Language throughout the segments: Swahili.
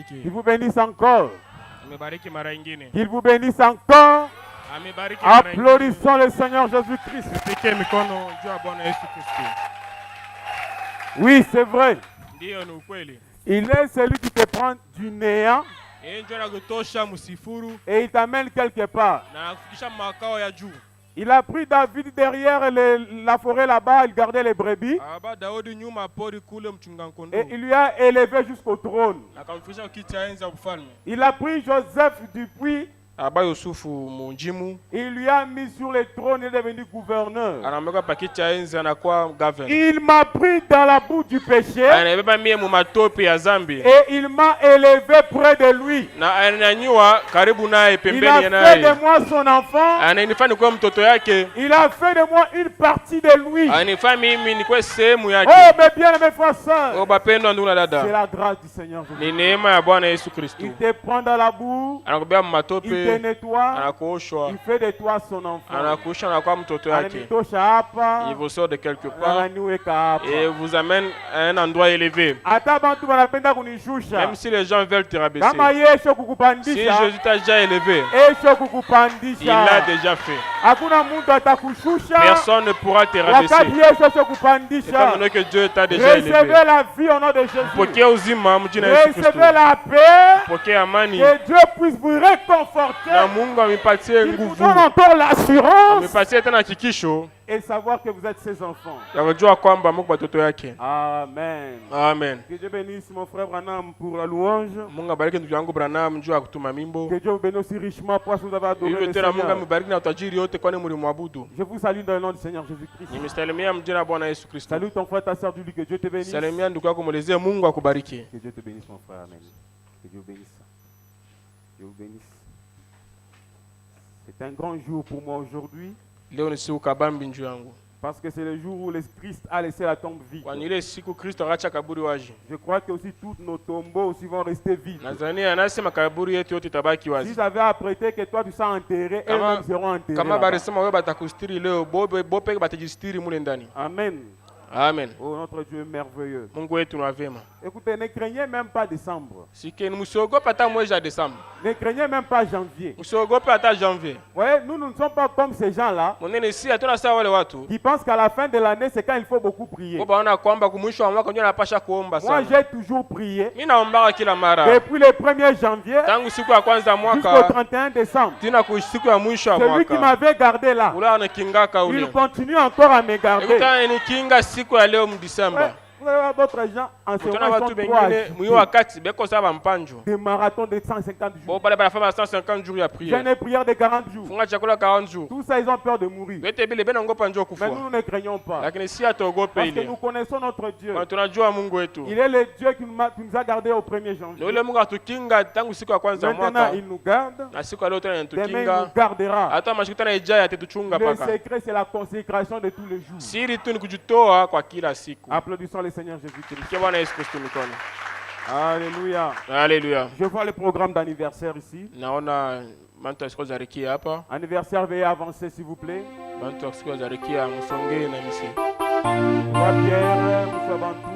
Qu'il vous bénisse encore. Amebariki mara nyingine. Qu'il vous bénisse encore. Amebariki mara nyingine. Applaudissons le Seigneur Jésus-Christ. Tupike mikono juu ya Bwana Yesu Kristo. Oui, c'est vrai. Ndio ni ukweli. Il est celui qui te prend du néant Yeye ndio anakutosha msifuru et il t'amène quelque part. na anakufikisha makao ya juu. Il a pris David derrière la forêt là-bas, il gardait les brebis. Aba Daudi nyuma pori kule mchunga kondoo. Et il lui a élevé jusqu'au trône. Akamfikisha kiti cha enzi ya ufalme. Il a pris Joseph du puits. Aba Yusufu munjimu. Il lui a mis sur le trône et est devenu gouverneur. Anamweka pa kiti cha enzi anakuwa governor. Il m'a pris dans la boue du péché. Anabeba mie mu matope ya zambi. Et il m'a élevé près de lui. Na ananyanyua karibu naye Il pembeni a ya fait naye. de moi son enfant. Ananifanya kuwa mtoto yake. Il a fait de moi une partie de lui. Ananifanya mimi nikuwe sehemu yake. Oh, mes bien-aimés frères et sœurs. O bapendwa ndugu na C'est dada. la grâce du Seigneur Jésus. Ni neema ya Bwana Yesu Kristo. Il te prend dans la boue. Anakubeba mu Il te matope. nettoie. Anakuoshwa. Il fait de toi son enfant. Anakuosha anakuwa mtoto yake. Ananitosha hapa. Il vous sort de quelque part Ananiweka hapa. et vous amène à un endroit élevé. Hata bantu wanapenda kunishusha. Même si les gens veulent te rabaisser. Kama Yesu Si kukupandisha. Jésus t'a déjà élevé, Yesu il kukupandisha. l'a déjà fait. Hakuna mtu atakushusha. Personne ne pourra te Wakati rabaisser. Yesu Étant kupandisha. donné que Dieu t'a déjà élevé. Recevez la vie au nom de Jésus. Pokea uzima mjina Yesu Kristo. Recevez la paix. Pokea amani. Que Dieu puisse vous réconforter. Na Mungu amipatie Il vous nguvu. donne encore l'assurance Amipatie tena hakikisho et savoir que vous êtes ses enfants. ya kujua kwamba Mungu watoto yake. Amen. Amen. Que Dieu bénisse mon frère Branham pour la louange. Mungu abariki ndugu yangu Branham juu ya kutuma mimbo. Que Dieu vous bénisse aussi richement pour ce que vous avez adoré Hivyo le tena Mungu Seigneur. amebariki na utajiri yote kwani mlimwabudu. Je vous salue dans le nom du Seigneur Jésus-Christ. Nimesalimia mjina la Bwana Yesu Kristo. Salut ton frère, ta sœur, dis-lui que Dieu te bénisse. Salimia ndugu yako mwelezee Mungu akubariki. Que Dieu te bénisse mon frère, amen. Que Dieu vous bénisse. Dieu vous bénisse. C'est un grand jour pour moi aujourd'hui Leo ni siku kabambi njuu yangu. parce que c'est le jour où le Christ a laissé la tombe vide. Kwani ile siku Kristo akaacha kaburi wazi. Je crois que aussi tous nos tombeaux aussi vont rester vides. Nadhani anasema kaburi yetu yote itabaki Si wazi. j'avais apprêté que toi tu sois enterré, eux-mêmes seront enterrés. Kama là-bas. barisema wewe batakustiri leo, bope batajistiri mule ndani. Amen. Amen. Oh, notre Dieu est merveilleux. Mungu wetu ni wema. Écoutez, ne craignez même pas décembre. Sike msiogope hata mwezi wa Desemba. Ne craignez même pas janvier. Msiogope hata janvier. Vous voyez, nous ne sommes pas comme ces gens-là Monene si hatuna sawa wale watu. qui pensent qu'à la fin de l'année, c'est quand il faut beaucoup prier. Kwa baona kwamba kumwisho wa mwaka ndio napasha kuomba Moi, sana. j'ai toujours prié Mimi naomba kila mara. depuis le 1er janvier Tangu siku ya kwanza jusqu'au mwaka 31 décembre. tina ku siku ya mwisho wa Celui qui mwaka. m'avait gardé là, Ula anakingaka ule. il continue encore à me garder. Ekuta ni kinga siku ya leo mdisemba. Ouais, vous allez voir d'autres gens en ce Tuna moment, watu ils sont trop bengine agités. mwiyo wakati beko saba mpanjo. Des marathons de 150 jours. Bo pale bana fama 150 jours ya prière. Jeûne et prière de 40 jours. Funga chakula 40 jours. Tout ça, ils ont peur de mourir. Yote bile bena ngopa njoo Mais kufua. nous, nous ne craignons pas. Lakini si atogope Parce que ile. nous connaissons notre Dieu. Kwa tunajua Mungu wetu. Il est le Dieu qui nous a gardés au 1er Na janvier. ule Mungu atukinga tangu siku ya kwanza Maintenant, mwaka. il nous garde. Na siku ya leo tena Demain, il nous anatukinga. gardera. Hata mashiku tena ijayo atatuchunga Le paka. secret, c'est la consécration de tous les jours. Siri tu ni kujitoa kwa kila siku. Applaudissons le Seigneur Jésus-Christ. Tumikie Bwana Yesu Kristo mikono. Alléluia. Haleluya. Je vois le programme d'anniversaire ici. Naona bantu asiko zarikia hapa. Anniversaire, veuillez avancer, s'il vous plaît. Bantu asiko zarikia musonge na misi. Moi, Pierre Moussabantou.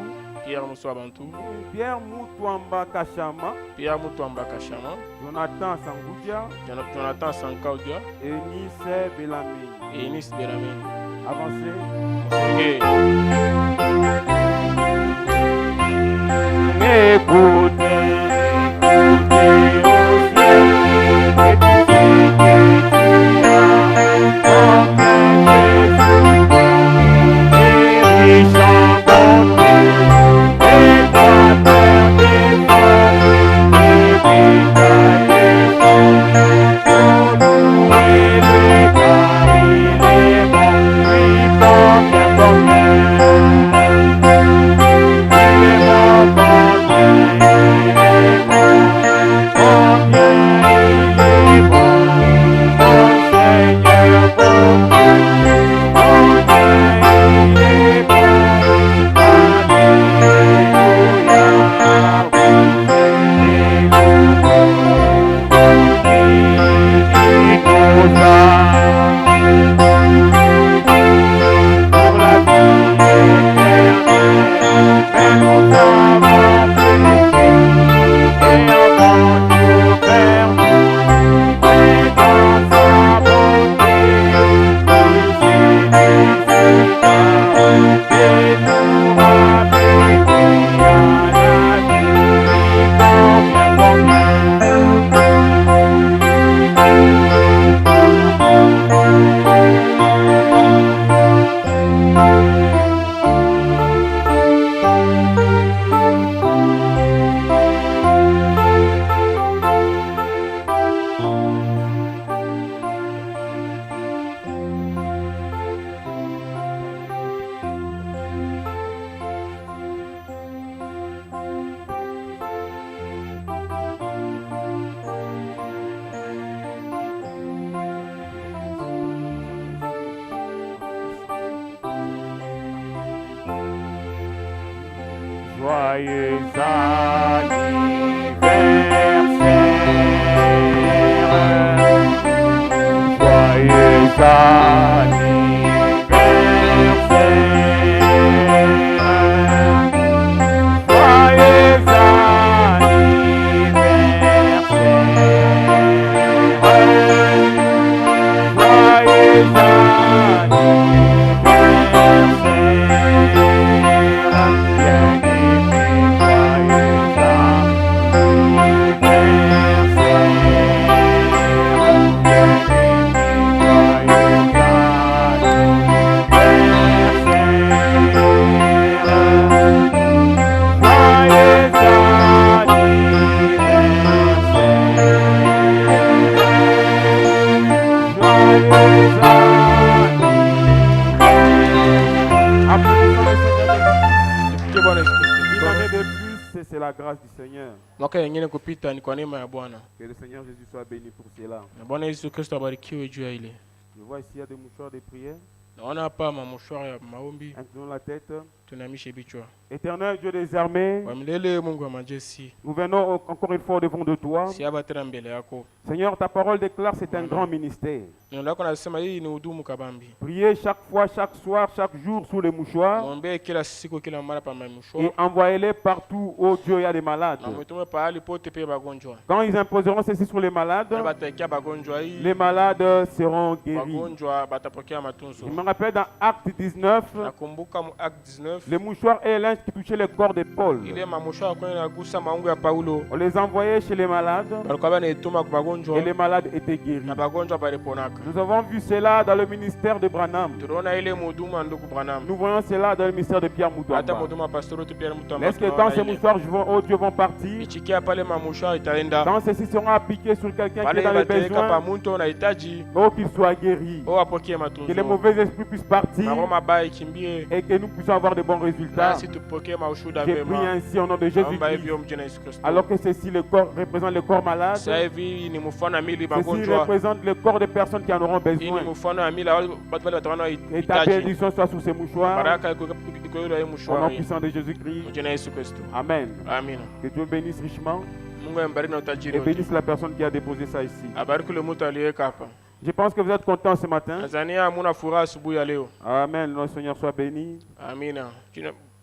Pierre Muswa Bantu. Pierre Moutouamba Kachama. Pierre Mutuamba Kashama. Jonathan Sangoudia. Jonathan Sankaudia. Et Nice Belami. Et Enis Belame. Avancez. Musonge. Écoutez, écoutez au ciel, et tu sais que tu as comme Jésus, et riche en bonté, et ta terre défend, et Michael est pour louer le car il est bon, lui porte un bon. Joyeux anniversaire. Joyeux anniversaire. Joyeux c'est la grâce du Seigneur. Mwaka yengine kupita ni kwa neema ya Bwana. Que le Seigneur Jésus soit béni pour cela. Na Bwana Yesu Kristo abarikiwe juu ya ile. Je vois ici il y a des mouchoirs de prière. Naona hapa mamushwara ya maombi. Inclinons la tête. Tunamishe vichwa. Éternel Dieu des armées, Wa milele Mungu wa majeshi. nous venons encore une fois devant de toi. Siaba tena mbele yako. Seigneur, ta parole déclare c'est un grand ministère. Neno lako nasema hii ni hudumu kabambi. Priez chaque fois, chaque soir, chaque jour sous les mouchoirs Muombe kila siku kila mara pa et mamushwara. envoyez-les partout où Dieu il y a des malades. Na mtume pahali pote pe bagonjwa. Quand ils imposeront ceci sur les malades, Na batakia bagonjwa hii. les malades seront guéris. Bagonjwa batapokea matunzo. Je me rappelle dans Acte 19, Nakumbuka mu Acte 19. les mouchoirs et les linges qui touchaient le corps de Paul. Ile mamushwara kwa inagusa maungu ya Paulo. On les envoyait chez les malades Balikuwa banetuma kwa bagonjwa. et les malades étaient guéris. Na bagonjwa baliponaka. Nous avons vu cela dans le ministère de Branham. Tunaona ile mhudumu wa ndugu Branham. Nous voyons cela dans le ministère de Pierre Hata Moutouamba. mhudumu wa pastori tu Pierre Mutomba. Est-ce que quand ces mouchoirs oh Dieu vont partir, Ichikia pale mamushwara itaenda. quand ceci sera appliqué sur quelqu'un qui est Pale dans les bataweka pa besoins, mtu unahitaji. oh qu'il soit guéri, Apokee que les matunzo. mauvais esprits puissent partir Maroho mabaya ikimbie. et que nous puissions avoir de bons résultats. Nasi tupokee maushuda J'ai prié mema. ainsi au nom de Naomba Jésus-Christ. hivyo mjina Yesu Kristo. Alors que ceci le corps, représente le corps malade, Sasa hivi ni mfano wa mili ceci magonjwa. représente le corps des personnes qui en auront Hii ni besoin. mfano wa mili watu wale wataona Et ta hitaji. bénédiction soit sur ces mouchoirs, Baraka iko ile au nom mshwari. puissant de Jésus-Christ. Mjina Yesu Kristo. Amen. Amina. Que Dieu bénisse richement Mungu ambariki na et utajiri. bénisse la personne qui a déposé ça ici. Abariki le mtu aliyeweka hapa. Je pense que vous êtes contents ce matin. Tanzania hamuna furaha asubuhi ya leo. Amen. Notre Seigneur soit béni. Amina.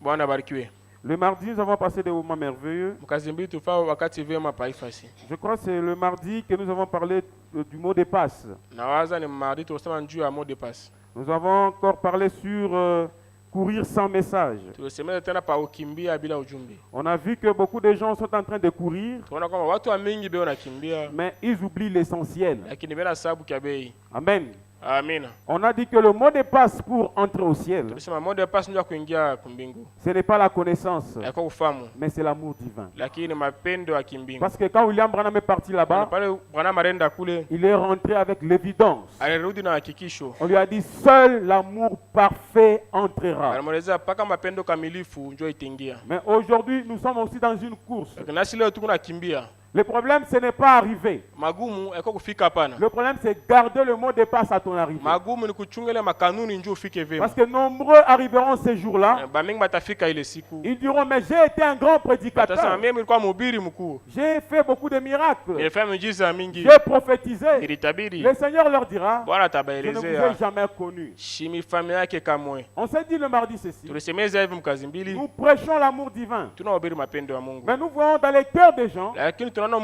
Bwana abarikiwe. Le mardi, nous avons passé des moments merveilleux. Mkazi mbili tufaa wakati vyema paifasi. Je crois que c'est le mardi que nous avons parlé du mot de passe. Nawaza ni mardi tusema juu ya mot de passe. Nous avons encore parlé sur courir sans message. Tulisemea tena pa ukimbia bila ujumbe. On a vu que beaucoup de gens sont en train de courir, Tunaona kwamba watu wa mingi beo nakimbia mais ils oublient l'essentiel. lakini bila sababu kia bei. Amen. Amina. On a dit que le mot de passe pour entrer au ciel, Tulisema mot de passe ndio kuingia kumbingu. ce n'est pas la connaissance, Yako ufahamu mais c'est l'amour divin. lakini mapendo ya kimbingu. Parce que quand William Branham est parti là-bas, Pale Bwana marenda kule il est rentré avec l'évidence. alirudi na hakikisho. On lui a dit, seul l'amour parfait entrera. Alimweleza paka mapendo kamilifu ndio itaingia. Mais aujourd'hui, nous sommes aussi dans une course. Lakini nasi leo tuko nakimbia. Le problème, ce n'est pas arriver. Magumu yako kufika hapana. Le problème, c'est garder le mot de passe à ton arrivée. Magumu ni kuchunga ile makanuni njoo ufike vema. Parce que nombreux arriveront ces jours-là. Ba mingi batafika ile siku. Ils diront, mais j'ai été un grand Atasema prédicateur. mimi nilikuwa mhubiri mkuu. J'ai fait beaucoup de miracles. Nilifanya miujiza mingi. J'ai prophétisé. Nilitabiri. Le Seigneur leur dira, Bwana je ne vous ai atabaelezea jamais connu. shimi familia yake kamwe. On s'est dit le mardi ceci. Tulisemeza hivi mkazi mbili. Nous prêchons l'amour divin. Tunahubiri mapendo ya Mungu. Mais nous voyons dans les cœurs des gens, Lakini tunaona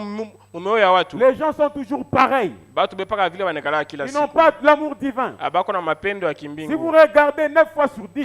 mumeo ya watu. les gens sont toujours pareils. Batu bepaka vile wanekala kila Ils n'ont siku. pas de l'amour divin. Abako na mapendo ya Si vous kimbingu. regardez 9 fois sur 10,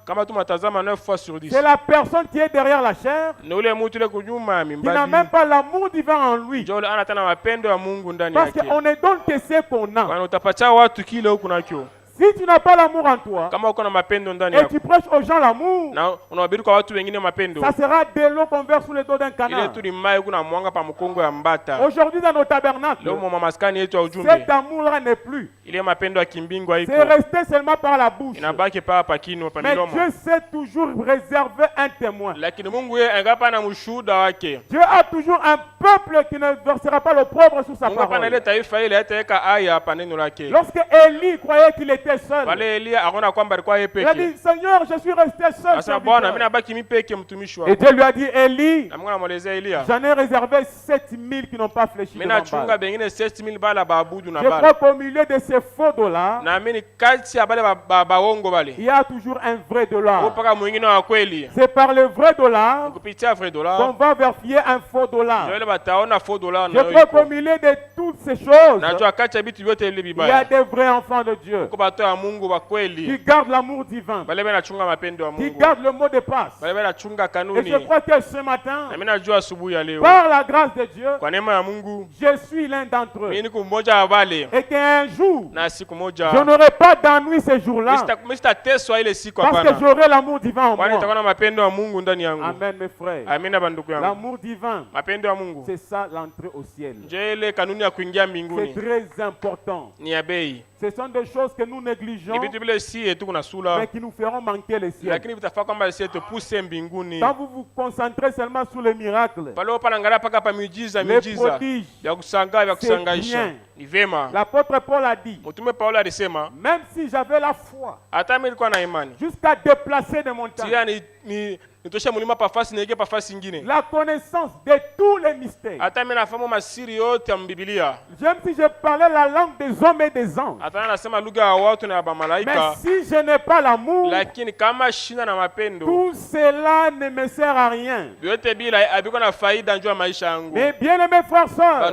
Kama tunatazama 9 fois sur 10. c'est la personne qui est derrière la chair Ni ule mtu ile kunyuma qui n'a même mimbali. pas l'amour divin en lui. Ndio ule ana tena mapendo ya Mungu ndani Parce yake. qu'on ne donne que ce qu'on a. Bwana utapatia watu kile huko nakyo. Si tu n'as pas l'amour en toi Kama uko na mapendo ndani et yako tu prêches aux gens l'amour, na unahubiri kwa watu wengine mapendo, ça sera de l'eau qu'on verse sous le dos d'un ile canard. tu ni mai kuna mwanga pa mkongo ya mbata. Aujourd'hui dans nos tabernacles, Leo mwa maskani yetu ya ujumbe, cet amour-là n'est plus. ile mapendo ya kimbingu haiko. C'est resté seulement par la bouche. Inabaki pa kinwa pa Mais milomo. Dieu sait toujours réserver un témoin. Lakini Mungu yeye angapa na mshuhuda wake. Dieu a toujours un peuple qui ne versera pas l'opprobre sur sa Mungu hapa na ile parole. taifa ile ataweka aya hapa neno lake. Lorsque Élie croyait qu'il était était seul. Pale Elia akaona kwamba alikuwa yeye Il a peke. dit, Seigneur, je suis resté seul. Sasa Bwana mimi serviteur. nabaki mimi peke mtumishi Et wako. Dieu lui a dit, Élie, Na Mungu anamwelezea Elia. j'en ai réservé 7000 qui n'ont pas fléchi Mimi devant nachunga Baal. bengine 7000 bala baabudu na Je bala. crois qu'au milieu de ces faux dollars, Na mimi kati ya bale baongo bale. il y a toujours un vrai dollar. Mpaka mwingine wa kweli. C'est par le vrai dollar Kupitia vrai qu'on dollar. va vérifier un faux dollar. Ndio ile bataona faux dollar Je na crois qu'au hiyo. milieu de toutes ces choses, Najua kati ya vitu vyote ile il y a bibaya. des vrais enfants de Dieu Kwa bato ya Mungu wa qui kweli. gardent l'amour divin, Bale banachunga mapendo ya qui Mungu. gardent le mot de passe. Bale banachunga Et kanuni. je crois que ce matin, Na mimi najua asubuhi ya leo. par la grâce de Dieu, Kwa neema ya Mungu, je suis l'un d'entre eux. mimi niko mmoja wa wale. Et qu'un jour, Na siku moja je n'aurai pas d'ennui ce jour-là, mimi sitateswa ile siku parce que hapana. j'aurai l'amour divin en Kwani moi. nitakuwa na mapendo ya Mungu ndani yangu. Amen, mes frères. Amina bandugu yangu. L'amour divin, Mapendo ya Mungu. c'est ça l'entrée au ciel. Je ile kanuni ya kuingia C'est mbinguni très important. ni ya bei. Ce sont des choses que nous Ni négligeons, vitu vile si yetu kuna mais sura, qui nous feront manquer le ciel. lakini vitafaa kwamba si tupuse mbinguni. Quand vous vous concentrez seulement sur les miracles, Pale upa naangalia paka pa miujiza les miujiza prodiges, ya kushangaa vya c'est kusangaisha. bien. Ni vema. l'apôtre Paul a dit, Mtume Paulo alisema même si j'avais la foi hata mimi nilikuwa na imani. jusqu'à déplacer des montagnes, Tia ni nitosha mulima pafasi niweke pafasi nyingine. la connaissance de tous les mystères, Hata mimi nafahamu masiri yote ya Biblia. même si je parlais la langue des hommes et des anges, Hata nasema lugha ya watu na ya mais malaika, si je n'ai pas l'amour, lakini kama shina na mapendo tout cela ne me sert à rien. vyote bila haviko na faida njoo ya maisha yangu. Mais bien aimés frères, sœurs,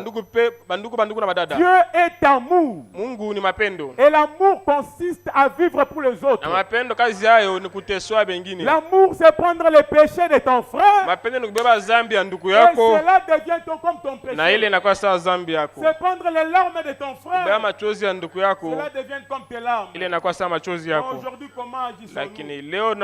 Bandugu na badada. Dieu est amour. Mungu ni mapendo. Et l'amour consiste à vivre pour les autres. Na mapendo kazi yayo ni kuteswa bengine. L'amour, c'est prendre les péchés de ton frère. Mapendo ni kubeba zambi ya ndugu Et yako cela devient comme ton na ile péché. inakuwa sawa zambi yako. C'est prendre les larmes de ton Kubeba frère. machozi ya ndugu yako Cela devient comme tes larmes. ile inakuwa sawa machozi yako. Aujourd'hui, comment agissons-nous? Lakini leo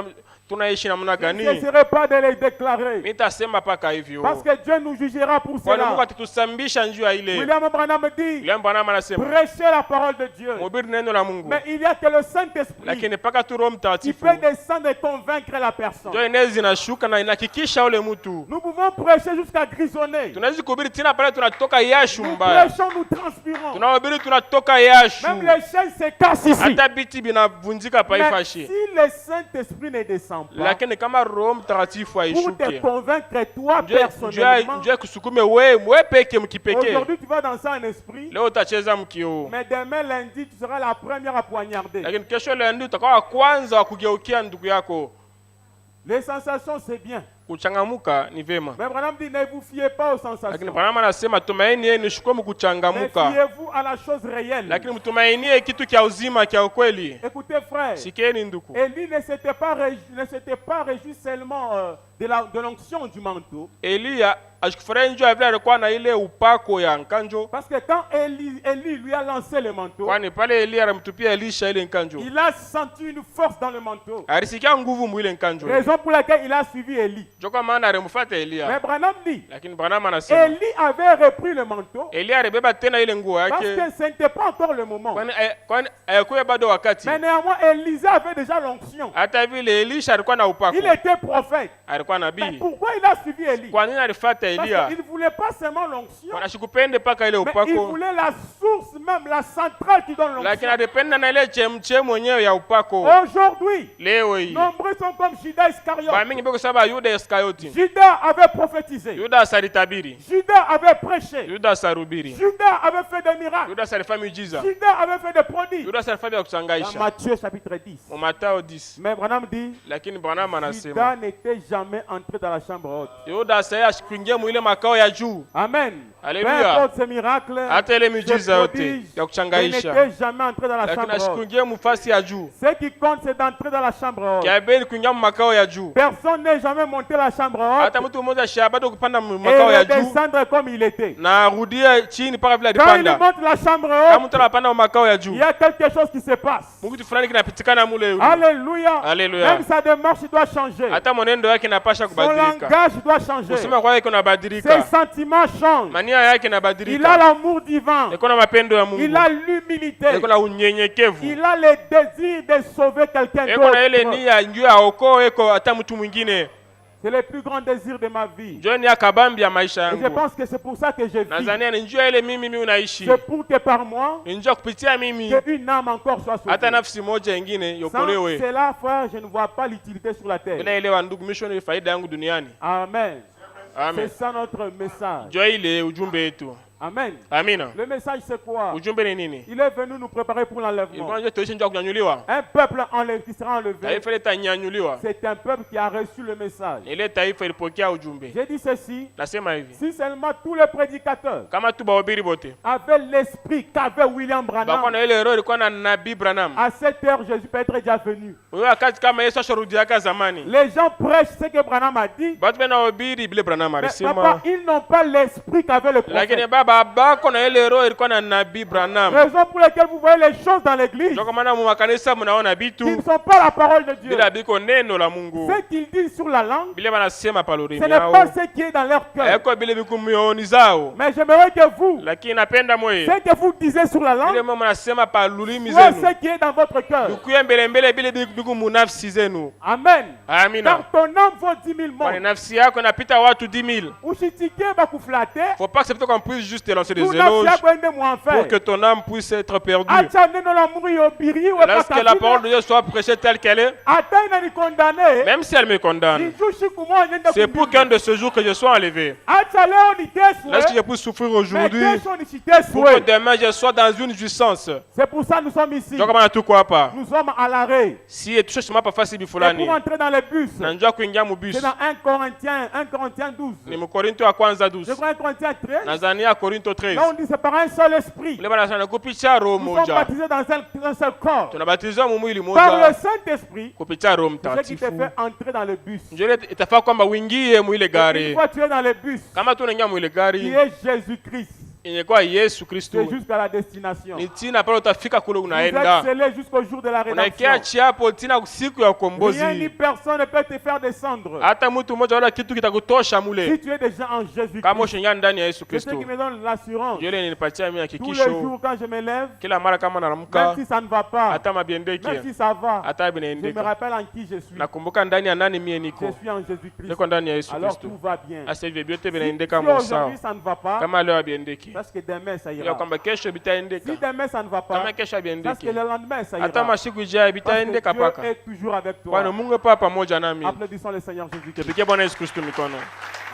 tunaishi namna Je ne gani? serai pas de les déclarer. Mimi nitasema paka hivyo. Parce que Dieu nous jugera pour Kwani Mungu cela. atatusambisha njuu ya ile. William Branham dit, Yule Bwana anasema prêchez la parole de Dieu. mhubiri neno la Mungu. Mais il y a que le Saint-Esprit Lakini paka tu Roho qui Mtakatifu peut descendre et convaincre la personne. ndio inaweza inashuka na inahakikisha ule mtu. Nous pouvons prêcher jusqu'à grisonner. Tunaweza kuhubiri tena pale tunatoka yashu Nous mbaya. prêchons, nous transpirons. Tunahubiri tunatoka yashu. Même les chaises se cassent ici. Hata biti binavunjika pa Mais ifashi. si le Saint-Esprit ne descend pas Lakini kama Roho Mtakatifu pour te aishuke, convaincre toi personnellement, njoo kusukume wewe peke mkipekee. aujourd'hui tu vas danser en esprit, Leo utacheza mkio. mais demain lundi tu seras la première à poignarder. Lakini kesho leo ndio utakuwa wa kwanza wa kugeukia ndugu yako. Les sensations c'est bien. Kuchangamuka ni vema. Mais Branham dit ne vous fiez pas aux Lakini sensations. Bwana anasema tumaini ni shukrani Mais kuchangamuka. fiez-vous à la chose réelle. Lakini mtumainie kitu kia uzima kia ukweli. Écoutez frère, Sikieni ndugu. Élie ne s'était pas réjoui seulement de l'onction du manteau. Elia ashikufurahi njoo vile alikuwa na ile upako ya nkanjo. Parce que quand Élie lui a lancé le manteau, Kwani pale Elia alimtupia Elisha ile nkanjo. il a senti une force dans le manteau. Alisikia nguvu mwile nkanjo. Raison pour laquelle il a suivi Élie. Joka maana alimfuata Mais Elia. Branham dit, Lakini Branham anasema Élie avait repris le manteau Elia alibeba tena ile nguo parce yake. que ce n'était pas encore le moment. Kwani hayakuwa bado wakati. Mais néanmoins, Élisée avait déjà l'onction. Hata vile Elisha alikuwa na upako. Il était prophète. Alikuwa Mais nabii. pourquoi il a suivi Élie? Kwa nini alifuata Parce Elia? qu'il ne voulait pas seulement l'onction, Kwa ashikupende paka ile mais il upako. voulait la source même, la centrale qui donne Lakini l'onction. alipenda na ile chemchem mwenyewe ya upako. Aujourd'hui, Leo hii. nombreux sont comme Judas Iscariote. Bamingi beko saba Yuda Iskarioti. Judas avait prophétisé. Yuda alitabiri. Judas avait prêché. Yuda alihubiri. Judas avait fait des miracles. Yuda alifanya miujiza. Judas avait fait des prodiges. Yuda alifanya vya Dans kusangaisha. Matthieu chapitre 10. Mu Mathayo 10. Mais Branham dit, Lakini Branham anasema Judas n'était jamais entré dans la chambre haute. Yuda sasa ashikuingia mwile makao ya juu. Amen. Alléluia. Peu importe ces miracles, Hata ile ces miujiza yote prodiges, ya il kuchangaisha. n'était jamais entré dans la Lakini chambre haute. ashikuingia mufasi ya juu. Ce qui compte, c'est d'entrer dans la chambre haute. Kiabeni kuingia mu makao ya juu. Personne n'est jamais monté la chambre haute Hata mtu mmoja shabado kupanda mu et makao ya juu redescendre comme il était. na arudia chini mpaka vile Quand il alipanda. monte la chambre Kama haute, mtu anapanda mu makao ya il juu, y a quelque chose qui se passe. Mungu fulani kinapitikana mule yule. Alléluia. Alléluia. Même sa démarche doit changer. Hata mwenendo yake inapasha Son kubadilika. langage doit changer. Kusema kwake Ses kunabadilika. sentiments changent. Mania yake Il a inabadilika. l'amour divin. Iko na mapendo ya Il Mungu. a l'humilité. Iko na unyenyekevu. Il a le désir de sauver quelqu'un Iko na ile d'autre. nia njoo aokoe iko hata mtu mwingine. C'est le plus grand désir de ma vie. Njoo ni akabambi ya maisha Et je yangu. pense que c'est pour ça que je vis. Nadhania ni njoo ile mimi unaishi. C'est pour que par moi, Ni njoo kupitia mimi qu'une âme encore soit hata sauvée. nafsi moja nyingine Sans yokolewe. cela, frère, je ne vois pas l'utilité sur la terre. Bila elewa ndugu, mission ni faida yangu duniani. Amen. Amen. C'est ça notre message. Njoo ile ujumbe wetu. Amen. Amina. Le message, c'est quoi? Ujumbe ni nini? Il est venu nous préparer pour l'enlèvement. Ilikuwa njoo tuishi njoo kunyanyuliwa. Un peuple qui sera enlevé, Taifa litanyanyuliwa. c'est un peuple qui a reçu le message. Ile taifa ilipokea ujumbe. J'ai dit ceci, Nasema hivi. si seulement tous les prédicateurs Kama tu bahubiri bote. avaient l'esprit qu'avait William Bako Branham, na ile roho ilikuwa na Nabii Branham. à cette heure, Jésus peut être déjà venu. Wewe wakati kama Yesu asharudiaka zamani. Les gens prêchent ce que Branham a dit, Batu bena wahubiri bile Branham mais alisema. papa, ils n'ont pas l'esprit qu'avait le Lakini prophète. baba bako na ile roho ilikuwa na Nabii Branham. Raison pour laquelle vous voyez les choses dans l'église Ndio kwa maana mu makanisa mnaona qui bitu ne sont pas la parole de Dieu. bila biko neno la Mungu. Ce qu'ils disent sur la langue, Bile banasema ce palorimi n'est yao. pas ce qui est dans leur cœur. Haiko bile biku mioyoni zao. Mais j'aimerais que vous, Lakini napenda moyo. ce que vous disiez sur la Bile langue, mama nasema palulimi soit zenu. ce qui est dans votre cœur. Dukuye mbele mbele bile biku munafsi zenu. Amen. Amina. Car ton âme vaut 10 000 Kwa morts. nafsi yako inapita watu 10,000. Ushitike bakuflate, Faut pas accepter qu'on puisse juste te lancer des tu n'as éloges pas de moi en pour que faire. ton âme puisse être perdue. Acha neno la muri yobiri we Lorsque la parole de Dieu soit prêchée telle qu'elle est, ata ina ni condamné. même si elle me condamne, Nijushi kumwa nyenda c'est pour qu'un de ce jour que je sois enlevé. Acha leo ni Lorsque je keswe. puisse souffrir Mais aujourd'hui, kesho ni chiteswe. pour que demain je sois dans une jouissance. C'est pour ça que nous sommes ici. Ndio kama na tu kwa hapa. Nous sommes à l'arrêt. Si etushe shima pa fasi Et bifulani. pour entrer dans les bus, Na njoo kuingia mu bus. c'est dans 1 Corinthiens 12. Ni mu Korinto ya kwanza Je 12. crois 1 Corinthiens 13. Nazania Korinto Là, 13. on dit c'est par un seul esprit. Ile bana sana kupitia roho Nous sommes moja. baptisés dans un seul corps. Tunabatizwa mu mwili Par le moja Saint-Esprit, kupitia roho ce qui te mtakatifu. fait entrer dans le bus. Njoo ile itafaa kwamba uingie mu ile Une gari. fois tu es dans le bus, Kama tu unaingia mu ile qui gari, est Jésus-Christ, ingekuwa Yesu Kristo. c'est jusqu'à la destination. Ni tina pale utafika kule Vous êtes unaenda. scellés jusqu'au jour de la Unaekea rédemption. chiapo tina siku ya Rien ni ukombozi. personne ne peut te faire descendre. Hata mtu mmoja wala kitu kitakutosha Si mule. tu es déjà en Kama Jésus-Christ, ushaingia ndani ya Yesu c'est ce Kristo. qui me donne l'assurance. Ndio ile nilipatia mimi Tous les hakikisho. jours quand je me lève, Kila mara kama même naamka si ça ne va pas, hata même mabiendeke si ça va, hata je me binaendeka. rappelle en qui je suis. Nakumbuka ndani ya nani mie Je niko. suis en Jésus-Christ. Niko ndani ya Yesu Alors Kristo. tout va bien. Asa hivyo vyote Si vinaendeka mo sawa. aujourd'hui ça ne va pas, Kama leo abiendeki. parce que demain ça Ya ira. kwamba kesho Si bitaendeka. demain ça ne va Kama pas, kesho parce que abiendeki. le lendemain ça Hata ira. masiku ijayo Parce que bitaendeka Dieu paka. est toujours avec Kwani toi. Mungu pa pamoja nami. Applaudissons le Seigneur Jésus-Christ. Tupigie Bwana Yesu Kristo mikono.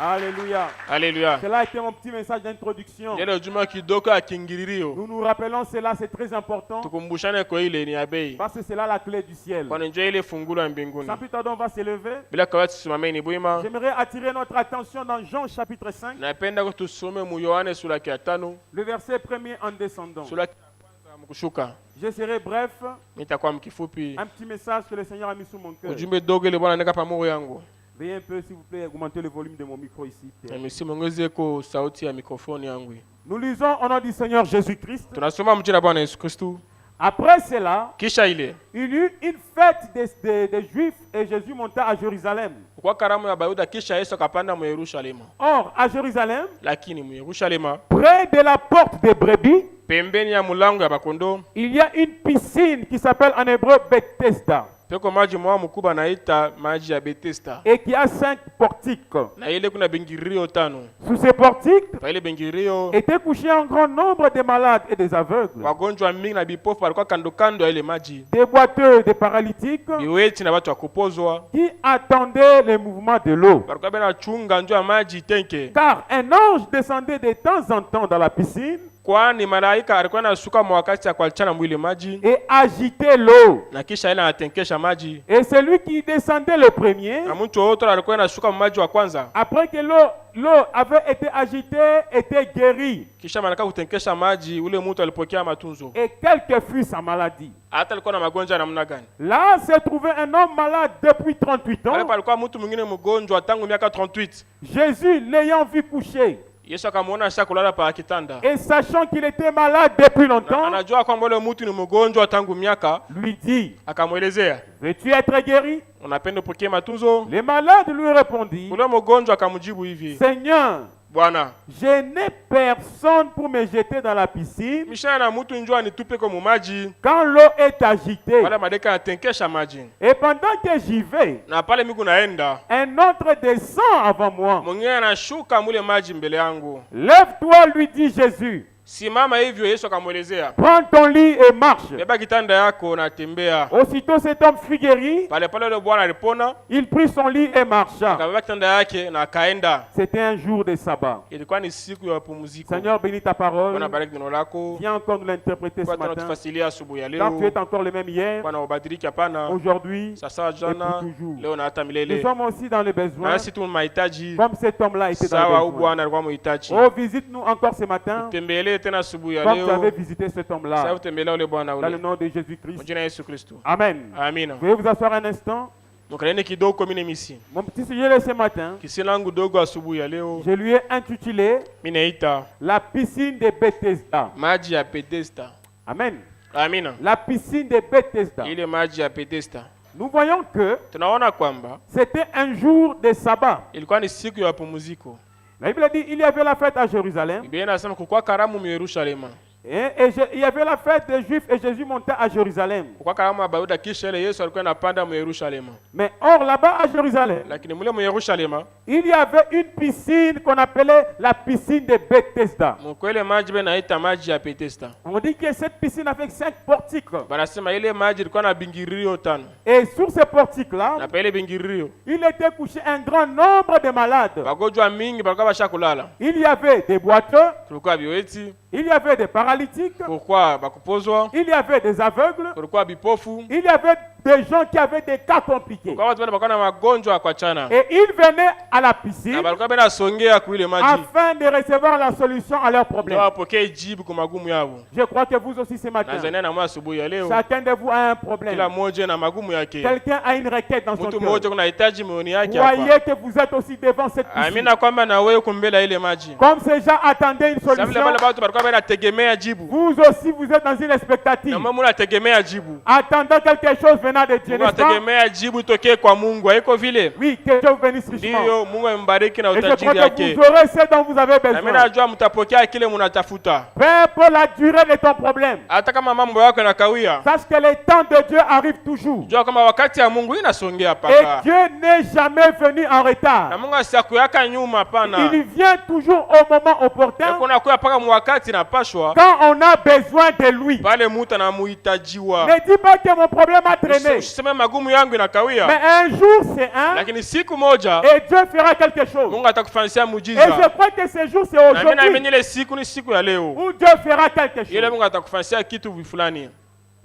Alléluia. Haleluya. Cela a été mon petit message d'introduction. Yale ujuma kidogo ya kiingililio. Nous nous rappelons cela, c'est très important. Tukumbushane kwa ile ni ya bei. Parce que c'est là la clé du ciel. Kwani njoo ile fungulo ya mbinguni. Sans plus tarder, on va s'élever. Bila kawa tusimameni bwima. J'aimerais attirer notre attention dans Jean chapitre 5, Napenda tusome mu Yohane sura ya 5, le verset premier en descendant. sura ya kwanza mkushuka. Je serai bref. Nitakuwa mkifupi. Un petit message que le Seigneur a mis sous mon cœur. Ujumbe dogo ile Bwana andika pa moyo yangu. Veuillez un peu, s'il vous plaît, augmenter le volume de mon micro ici. Na msimuongeze ko sauti ya mikrofoni yangu. Nous lisons au nom du Seigneur Jésus-Christ. Tunasoma mjina Bwana Yesu Kristo. Après cela, Kisha ile il y eut une fête des Juifs et Jésus monta à Jérusalem. kwa karamu ya Bayuda, kisha Yesu akapanda mu Yerusalemu. Or, à Jérusalem, Lakini mu Yerusalemu près de la porte des brebis, pembeni ya mulango ya bakondo il y a une piscine qui s'appelle en hébreu Bethesda peko maji mwa mkubwa naita maji ya Bethesda. et qui a 5 portiques. Na ile kuna bengirio 5. Sous ces portiques Pa ile bengirio étaient couchés un grand nombre de malades et des aveugles, wagonjwa mingi na bipofu walikuwa kando kando ya ile maji. des boiteux, des paralytiques Biweti na watu wa kupozwa qui attendaient les mouvements de l'eau. walikuwa bena chunga njoo ya maji tenke. Car un ange descendait de temps en temps dans la piscine Kwani malaika alikuwa anashuka mwakati ya kuachana mwili maji et agitait l'eau. na kisha ile anatenkesha maji. Et celui qui descendait le premier, Na mtu wote alikuwa anashuka maji wa kwanza. après que l'eau avait été agitée, était guéri. Kisha malaika kutenkesha maji, ule mtu alipokea matunzo. Et quelle que fût sa maladie. Hata alikuwa na magonjwa namna gani. Là se trouvait un homme malade depuis 38 Pale ans. palikuwa mtu mwingine mgonjwa tangu miaka 38. Jésus, l'ayant vu coucher, Yesu akamwona asha kulala pa kitanda. et sachant qu'il était malade depuis longtemps, Anajua kwamba ule mtu ni mgonjwa tangu miaka, lui dit, akamwelezea, veux-tu être guéri? unapenda upokee matunzo? Les malades lui répondirent, Ule mgonjwa akamjibu hivi, Seigneur, Bwana, je n'ai personne pour me jeter dans la piscine mishana na mutu njoo anitupe kwa maji. quand l'eau est agitée. Wala madeka atenkesha maji. Et pendant que j'y vais, Na pale mimi kunaenda. un autre descend avant moi. Mwingine anashuka mule maji mbele yangu. Lève-toi, lui dit Jésus. Simama hivyo, Yesu akamwelezea. Prends ton lit et marche. Beba kitanda yako na tembea. Aussitôt cet homme fut guéri. Pale pale yule bwana alipona. Il prit son lit et marcha. Akabeba kitanda yake na akaenda. C'était un jour de sabbat. Ilikuwa ni siku ya mapumziko. Seigneur, bénis ta parole. Bwana bariki neno lako. Viens encore nous l'interpréter ce Kwa matin. tunatufasilia asubuhi ya Car tu leo. es encore le même hier, Bwana ubadilike hapana. aujourd'hui, Sasa et jana, pour toujours. leo na hata Nous milele. sommes aussi dans les besoins, Na sisi tu mahitaji. comme cet homme-là était dans Sawa les huyu besoins. bwana alikuwa mhitaji. Oh, visite-nous encore ce matin, Tembelee tena asubuhi ya comme tu avais leo. visité cet Sasa homme-là. utembelea ule bwana Dans le ule. nom de Jésus-Christ. Kwa jina la Yesu Kristo. Amen. Amina. Veuillez vous asseoir un instant. Mkaeni kidogo mimi misi. Mon petit sujet de ce matin, Kisi langu dogo asubuhi ya leo. je lui ai intitulé Mimi naita La piscine de Bethesda. maji ya Bethesda. Amen. Amina. La piscine de Bethesda. Ile maji ya Bethesda. Nous voyons que Tunaona kwamba c'était un jour de sabbat. ilikuwa ni siku ya mapumziko. La Bible dit il y avait la fête à Jérusalem. Biblia inasema kulikuwa karamu mu Yerusalema. Il y avait la fête des Juifs et Jésus montait à Jérusalem. Kulikuwa karamu ya Bayuda kisha ile Yesu alikuwa anapanda mu Yerusalema. Mais or là-bas à Jérusalem, Lakini mule mu Yerusalema, il y avait une piscine qu'on appelait la piscine de Bethesda. mkwele maji be naita maji ya Bethesda. On dit que cette piscine avait 5 portiques. Banasema ile maji ilikuwa na bingirio tano. Et sur ces portiques-là, Na pa ile bingirio, il était couché un grand nombre de malades. bagonjwa mingi balikuwa basha kulala. Il y avait des boiteux, Kulikuwa biweti, il y avait des paralytiques, kulikuwa bakupozwa, il y avait des aveugles, kulikuwa bipofu. il y avait des gens qui avaient des cas compliqués. Kwa watu wale balikuwa na magonjwa kwa chana. Et ils venaient à la Na piscine balikuwa bena songea ku ile maji. afin de recevoir la solution à leurs problèmes. Ndio wapokee jibu kwa magumu yao. Je crois que vous aussi ce matin, Tanzania na mwa asubuhi ya leo, chacun de vous a un problème. kila mmoja na magumu yake. Quelqu'un a une requête dans son Mtu cœur. mmoja kuna hitaji moyoni yake hapa. Croyez que vous êtes aussi devant cette piscine. Amina kwamba na wewe kumbela ile maji. Comme ces gens attendaient une Sabile solution, bale watu balikuwa banategemea jibu. vous aussi vous êtes dans une expectative, Na mimi nategemea jibu. attendant quelque chose venant de Dieu, Mungu n'est-ce pas? ategemea jibu tokee kwa Mungu. Haiko vile? Oui, que Dieu vous bénisse richement. Ndiyo, Mungu ambariki na Et je utajiri crois que yake. vous aurez ce dont vous avez Na mimi besoin. najua mtapokea kile mnatafuta. Peu pour la durée de ton problème. Hata kama mambo yako yanakawia, Sache que le temps de Dieu arrive toujours. jua kama wakati ya Mungu inasongea Et paka. Dieu n'est jamais venu en Na retard. Mungu asiyakuyaka nyuma hapana. Il vient toujours au moment opportun Kuna kuya paka mwakati napashwa quand on a besoin de lui. pale mtu anamuhitajiwa. Ne dis pas que mon problème a traîné. Usiseme magumu yangu inakawia, Mais un jour c'est un lakini siku moja et Dieu fera quelque chose. Mungu atakufanyia Et je muujiza. crois que ce jour c'est Na mimi naamini aujourd'hui ile siku ni siku ya leo. où Dieu fera quelque Ile chose. Mungu atakufanyia kitu fulani.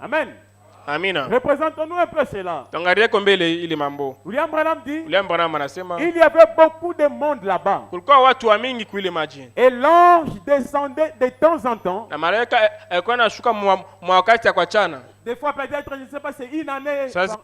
Amen. Amina. Représentons-nous un peu cela. Tuangalie kwa mbele ile mambo. William Branham dit, William Branham anasema il y avait beaucoup de monde là-bas. kulikuwa watu wa mingi kwa ile maji. Et l'ange descendait de temps en temps. Na malaika alikuwa anashuka mwa wakati ya kwa chana. Des fois peut-être, je ne sais pas, c'est une année, Sasa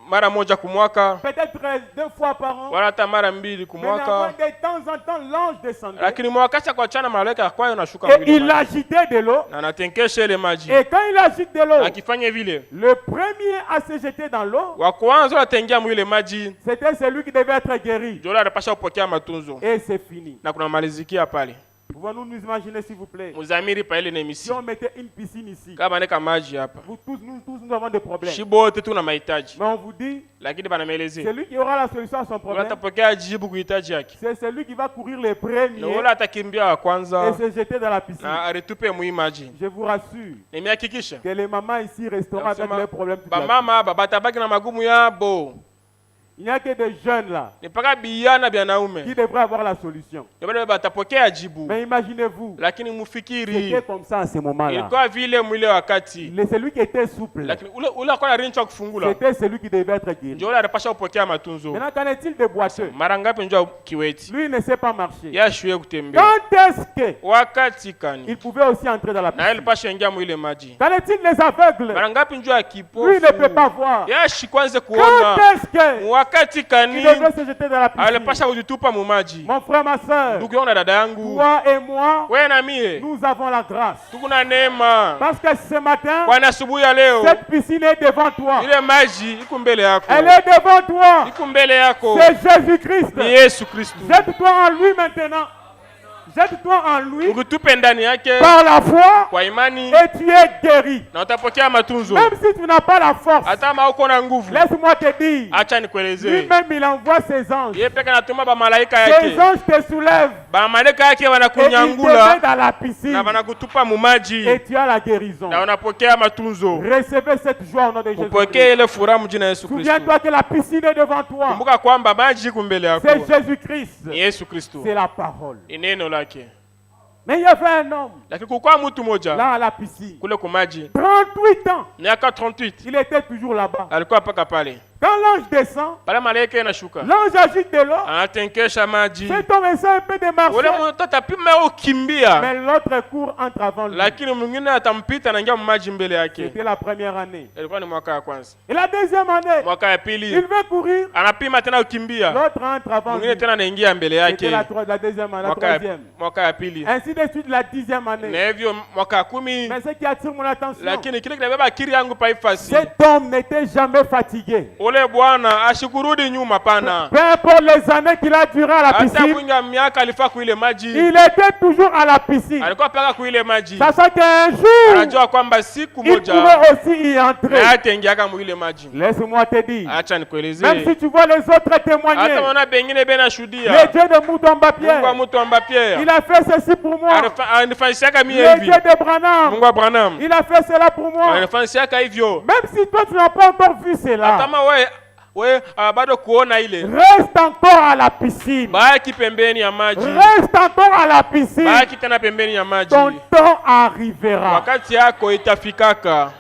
mara moja kumwaka, peut-être 2 fois par an. wala hata mara mbili Mais kumwaka. de temps en temps, l'ange descendait. Lakini mwa wakati ya kwa chana malaika alikuwa anashuka Et mwili il maji. agitait de l'eau. Na anatenkesha ile maji. Et quand il agite de l'eau, Akifanya vile, le premier à se jeter dans l'eau, wa kwanza ataingia mwile maji, c'était celui qui devait être guéri. ndio anapasha kupokea matunzo. Et c'est fini. Na kuna malizikia pale. Pouvons-nous nous imaginer, s'il vous plaît, Muzamiri pa ile si nemisi. on mettait une piscine ici, Kama neka maji hapa. nous tous, nous avons des problèmes. Shibote tuna mahitaji. Mais on vous dit, Lakini banamelezea. celui qui aura la solution à son problème, Atapokea jibu kuhitaji yake. c'est celui qui va courir les Na premiers wala atakimbia wa et kwanza se jeter dans la piscine. na aritupe muimaji. Je vous rassure Nimehakikisha que les mamans ici resteront avec leurs problèmes toute la vie. bamama batabaki na magumu yabo. Il n'y a que des jeunes là Ni paka biyana bya qui naume. devraient avoir la solution. Ndio bado batapokea jibu. Mais imaginez-vous, Lakini c'était mufikiri comme ça à ce moment-là. ilikuwa vile mwile wakati. Celui qui était souple, Lakini ule kwa na rincha kufungula. c'était celui qui devait être guéri. Ndio ule anapasha kupokea matunzo. Maintenant, qu'en est-il des boiteux? Mara ngapi njoo kiweti? Lui, il ne sait pas marcher. Yashwe kutembea. Quand est-ce Wakati kani? qu'il pouvait aussi entrer dans la Na ile piscine? pasha ingia mwile maji. Qu'en est-il des aveugles? Mara ngapi njoo akipofu? Lui, il ne peut pas voir. Yashi kwanza Quand kuona. est-ce que Wakati il kani? devait se jeter dans la piscine? Alipasha kujitupa mu maji. Mon frère, ma soeur, Ndugu yangu na dada yangu, toi et moi, wewe na mie nous avons la grâce. tuko na neema. Parce que ce matin, Kwa asubuhi ya leo cette piscine est devant toi. ile maji iko mbele yako. Elle est devant toi. Iko mbele yako. C'est Jésus-Christ. Ni Yesu Kristo. Jette-toi en lui maintenant. Jette-toi en lui ukitupe ndani yake par la foi kwa imani et tu es guéri. na utapokea matunzo. Même si tu n'as pas la force, Hata kama uko na nguvu, laisse-moi te dire, acha nikuelezee. lui-même il envoie ses anges. Yeye peke anatuma ba malaika Ses yake. anges te soulèvent Ba malaika yake et ils te wanakunyangula mettent dans la piscine na wanakutupa mumaji et tu as la guérison. na unapokea matunzo. Recevez cette joie au nom de Jésus. Upokee ile furaha mjina Yesu Kristo. Souviens-toi que la piscine est devant toi. Kumbuka kwamba maji iko mbele yako. C'est Jésus-Christ. Ni Yesu Kristo. C'est la parole. Ni neno lake. Mais il y avait un homme Lakini kulikuwa mtu mmoja là à la piscine. kule kumaji 38 ans. miaka 38 Il était toujours là-bas. alikuwa paka pale. Quand l'ange descend, Pale malaika inashuka. l'ange agite de l'eau. Anatenkesha maji. Cet homme essaie un peu de Ule marcher. mtu atapima ukimbia. Mais l'autre court entre avant lui. Lakini mwingine atampita na ingia maji mbele yake. C'était la première année. Ilikuwa ni mwaka ya kwanza. Et la deuxième année, Mwaka ya il pili veut courir. anapima tena ukimbia. L'autre entre avant Mwingine lui. tena anaingia mbele C'était yake. la deuxième année, la Mwaka ya- troisième. mwaka ya pili. Ainsi de suite, la 10e année. Na hivyo mwaka ya 10, Mais ce qui attire mon attention, lakini kile kinabeba akili yangu pa ifasi. cet homme n'était jamais fatigué. Ule bwana ashikurudi nyuma pana. Peu importe les années qu'il a duré à la Hata piscine, kuinga miaka alifaa kuile maji. il était toujours à la piscine. Alikuwa paka kuile maji. Sachant qu'un jour, Anajua kwamba siku il moja pouvait aussi y entrer. na ataingiaka mwile maji. Laisse-moi te dire, Acha même nikuelezee. si tu vois les autres témoigner, Hata wana bengine bena le shuhudia. Dieu de Moutomba Mungu wa Pierre, mtu amba Pierre. il a fait ceci pour moi. Anifanyishaka mie Le hivi. Dieu de Branham, Mungu wa Branham. il a fait cela pour moi. Anifanyishaka hivyo. Même si toi tu n'as pas encore vu Hata cela, kama we bado kuona ile. reste encore à la piscine. Baki pembeni ya maji. Reste encore à la piscine. Baki tena pembeni ya maji. Ton temps arrivera. Wakati yako itafikaka.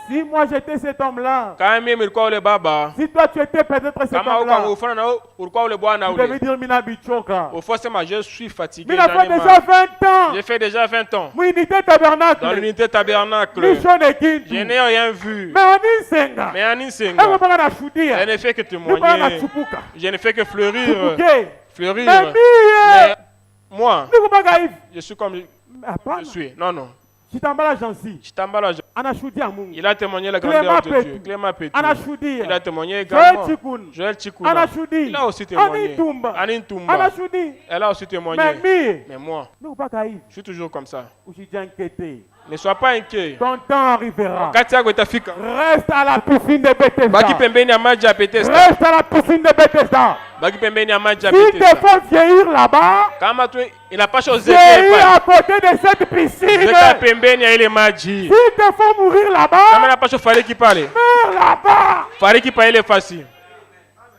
Si moi j'étais cet homme-là, Kama mimi nilikuwa ule baba, si toi tu étais peut-être cet kama homme-là, uko ufana na ulikuwa ule bwana tu devais ule. dire Mina Bichoka. Au sema je suis fatigué. Mina j'en ai fait déjà marre. 20 ans. J'ai fait déjà 20 ans Moi, unité dans tabernacle. l'unité tabernacle. Mission de Je Kintu. n'ai rien vu. Mais on dit Senga. Mais en Elle Insenga, va pas la je choudir. ne fais que Nous pas la témoigner. chupuka. Je ne fais que fleurir. Chupuke. Fleurir. Mais Mais mie. moi, Nous pas gaïf. je suis comme Hapana. je suis. Non, non. Chitambala Jansi. Chitambala, Anashudia Mungu. il a témoigné la Clément grandeur de Dieu. Petu. Clément Petu. Anashudia. Il a témoigné Joël également. Chikun. Joël Chikuna. Anashudia. Il a aussi témoigné. Anitumba. Anintumba. Anashudia. Elle a aussi témoigné. Mais mie. Mais moi, Nous pas gaïf. je suis toujours comme ça. Ou si tu es inquiété. Ne sois pas inquiet. Ton temps arrivera. Wakati yako itafika. Reste à la piscine de Baki Bethesda. pembeni ya maji ya Bethesda. Reste à la piscine de Bethesda. Baki pembeni ya maji ya Si te Bethesda. faut vieillir là-bas, Kama tu inapasha uzeke vieillir pale. à côté de cette piscine. Zeka pembeni ya ile maji. Si te faut mourir Kama là-bas, inapasha fariki pale. meurs là-bas. Fariki pa ile fasi.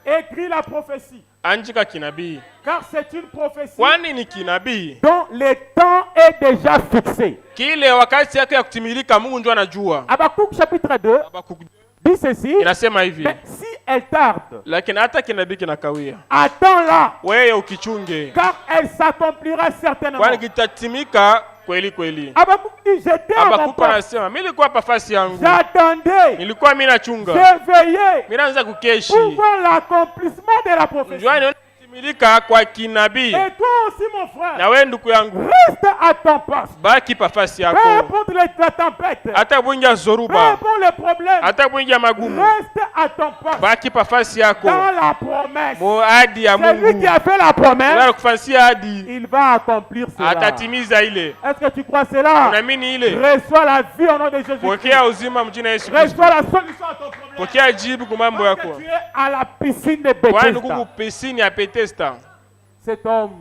Écris la prophétie. Andika kinabii. Car c'est une prophétie Kwani ni kinabii. dont le temps est déjà fixé. Kile wakati yake ya kutimilika Mungu ndio anajua. Habakkuk chapitre 2 Habakuku dit ceci. inasema hivi. Mais si elle tarde, Lakini hata kinabii kinakawia. attends-la, Wewe ukichunge. car elle s'accomplira certainement. Kwani kitatimika kweli kweli. Habakkuk dit, j'étais à mon Habakuku poste. anasema mimi nilikuwa hapa fasi yangu. J'attendais, Nilikuwa mimi nachunga. j'ai veillé Mimi naanza kukeshi. pour voir l'accomplissement de la prophétie. Njoo nione kutimilika kwa kinabii. Et toi aussi, mon frère, Na wewe ndugu yangu, reste à ton poste. baki pa fasi Peu yako. importe la tempête, Hata bwinja peu zoruba, importe les problèmes, hata bwinja magumu, reste à ton poste. baki pa fasi yako. Dans la promesse. Moadi ya C'est lui Mungu. qui a fait la promesse. Ndio kufansia hadi Il va accomplir cela. atatimiza ile. Est-ce que tu crois cela? Unaamini ile? Reçois la vie au nom de Jésus. Pokea uzima mjina Yesu Kristo. Reçois la solution à ton problème. Pokea jibu kwa mambo Parce que yako. tu es à la piscine de Kwani ndugu Bethesda. pisini ya Bethesda. Cet homme,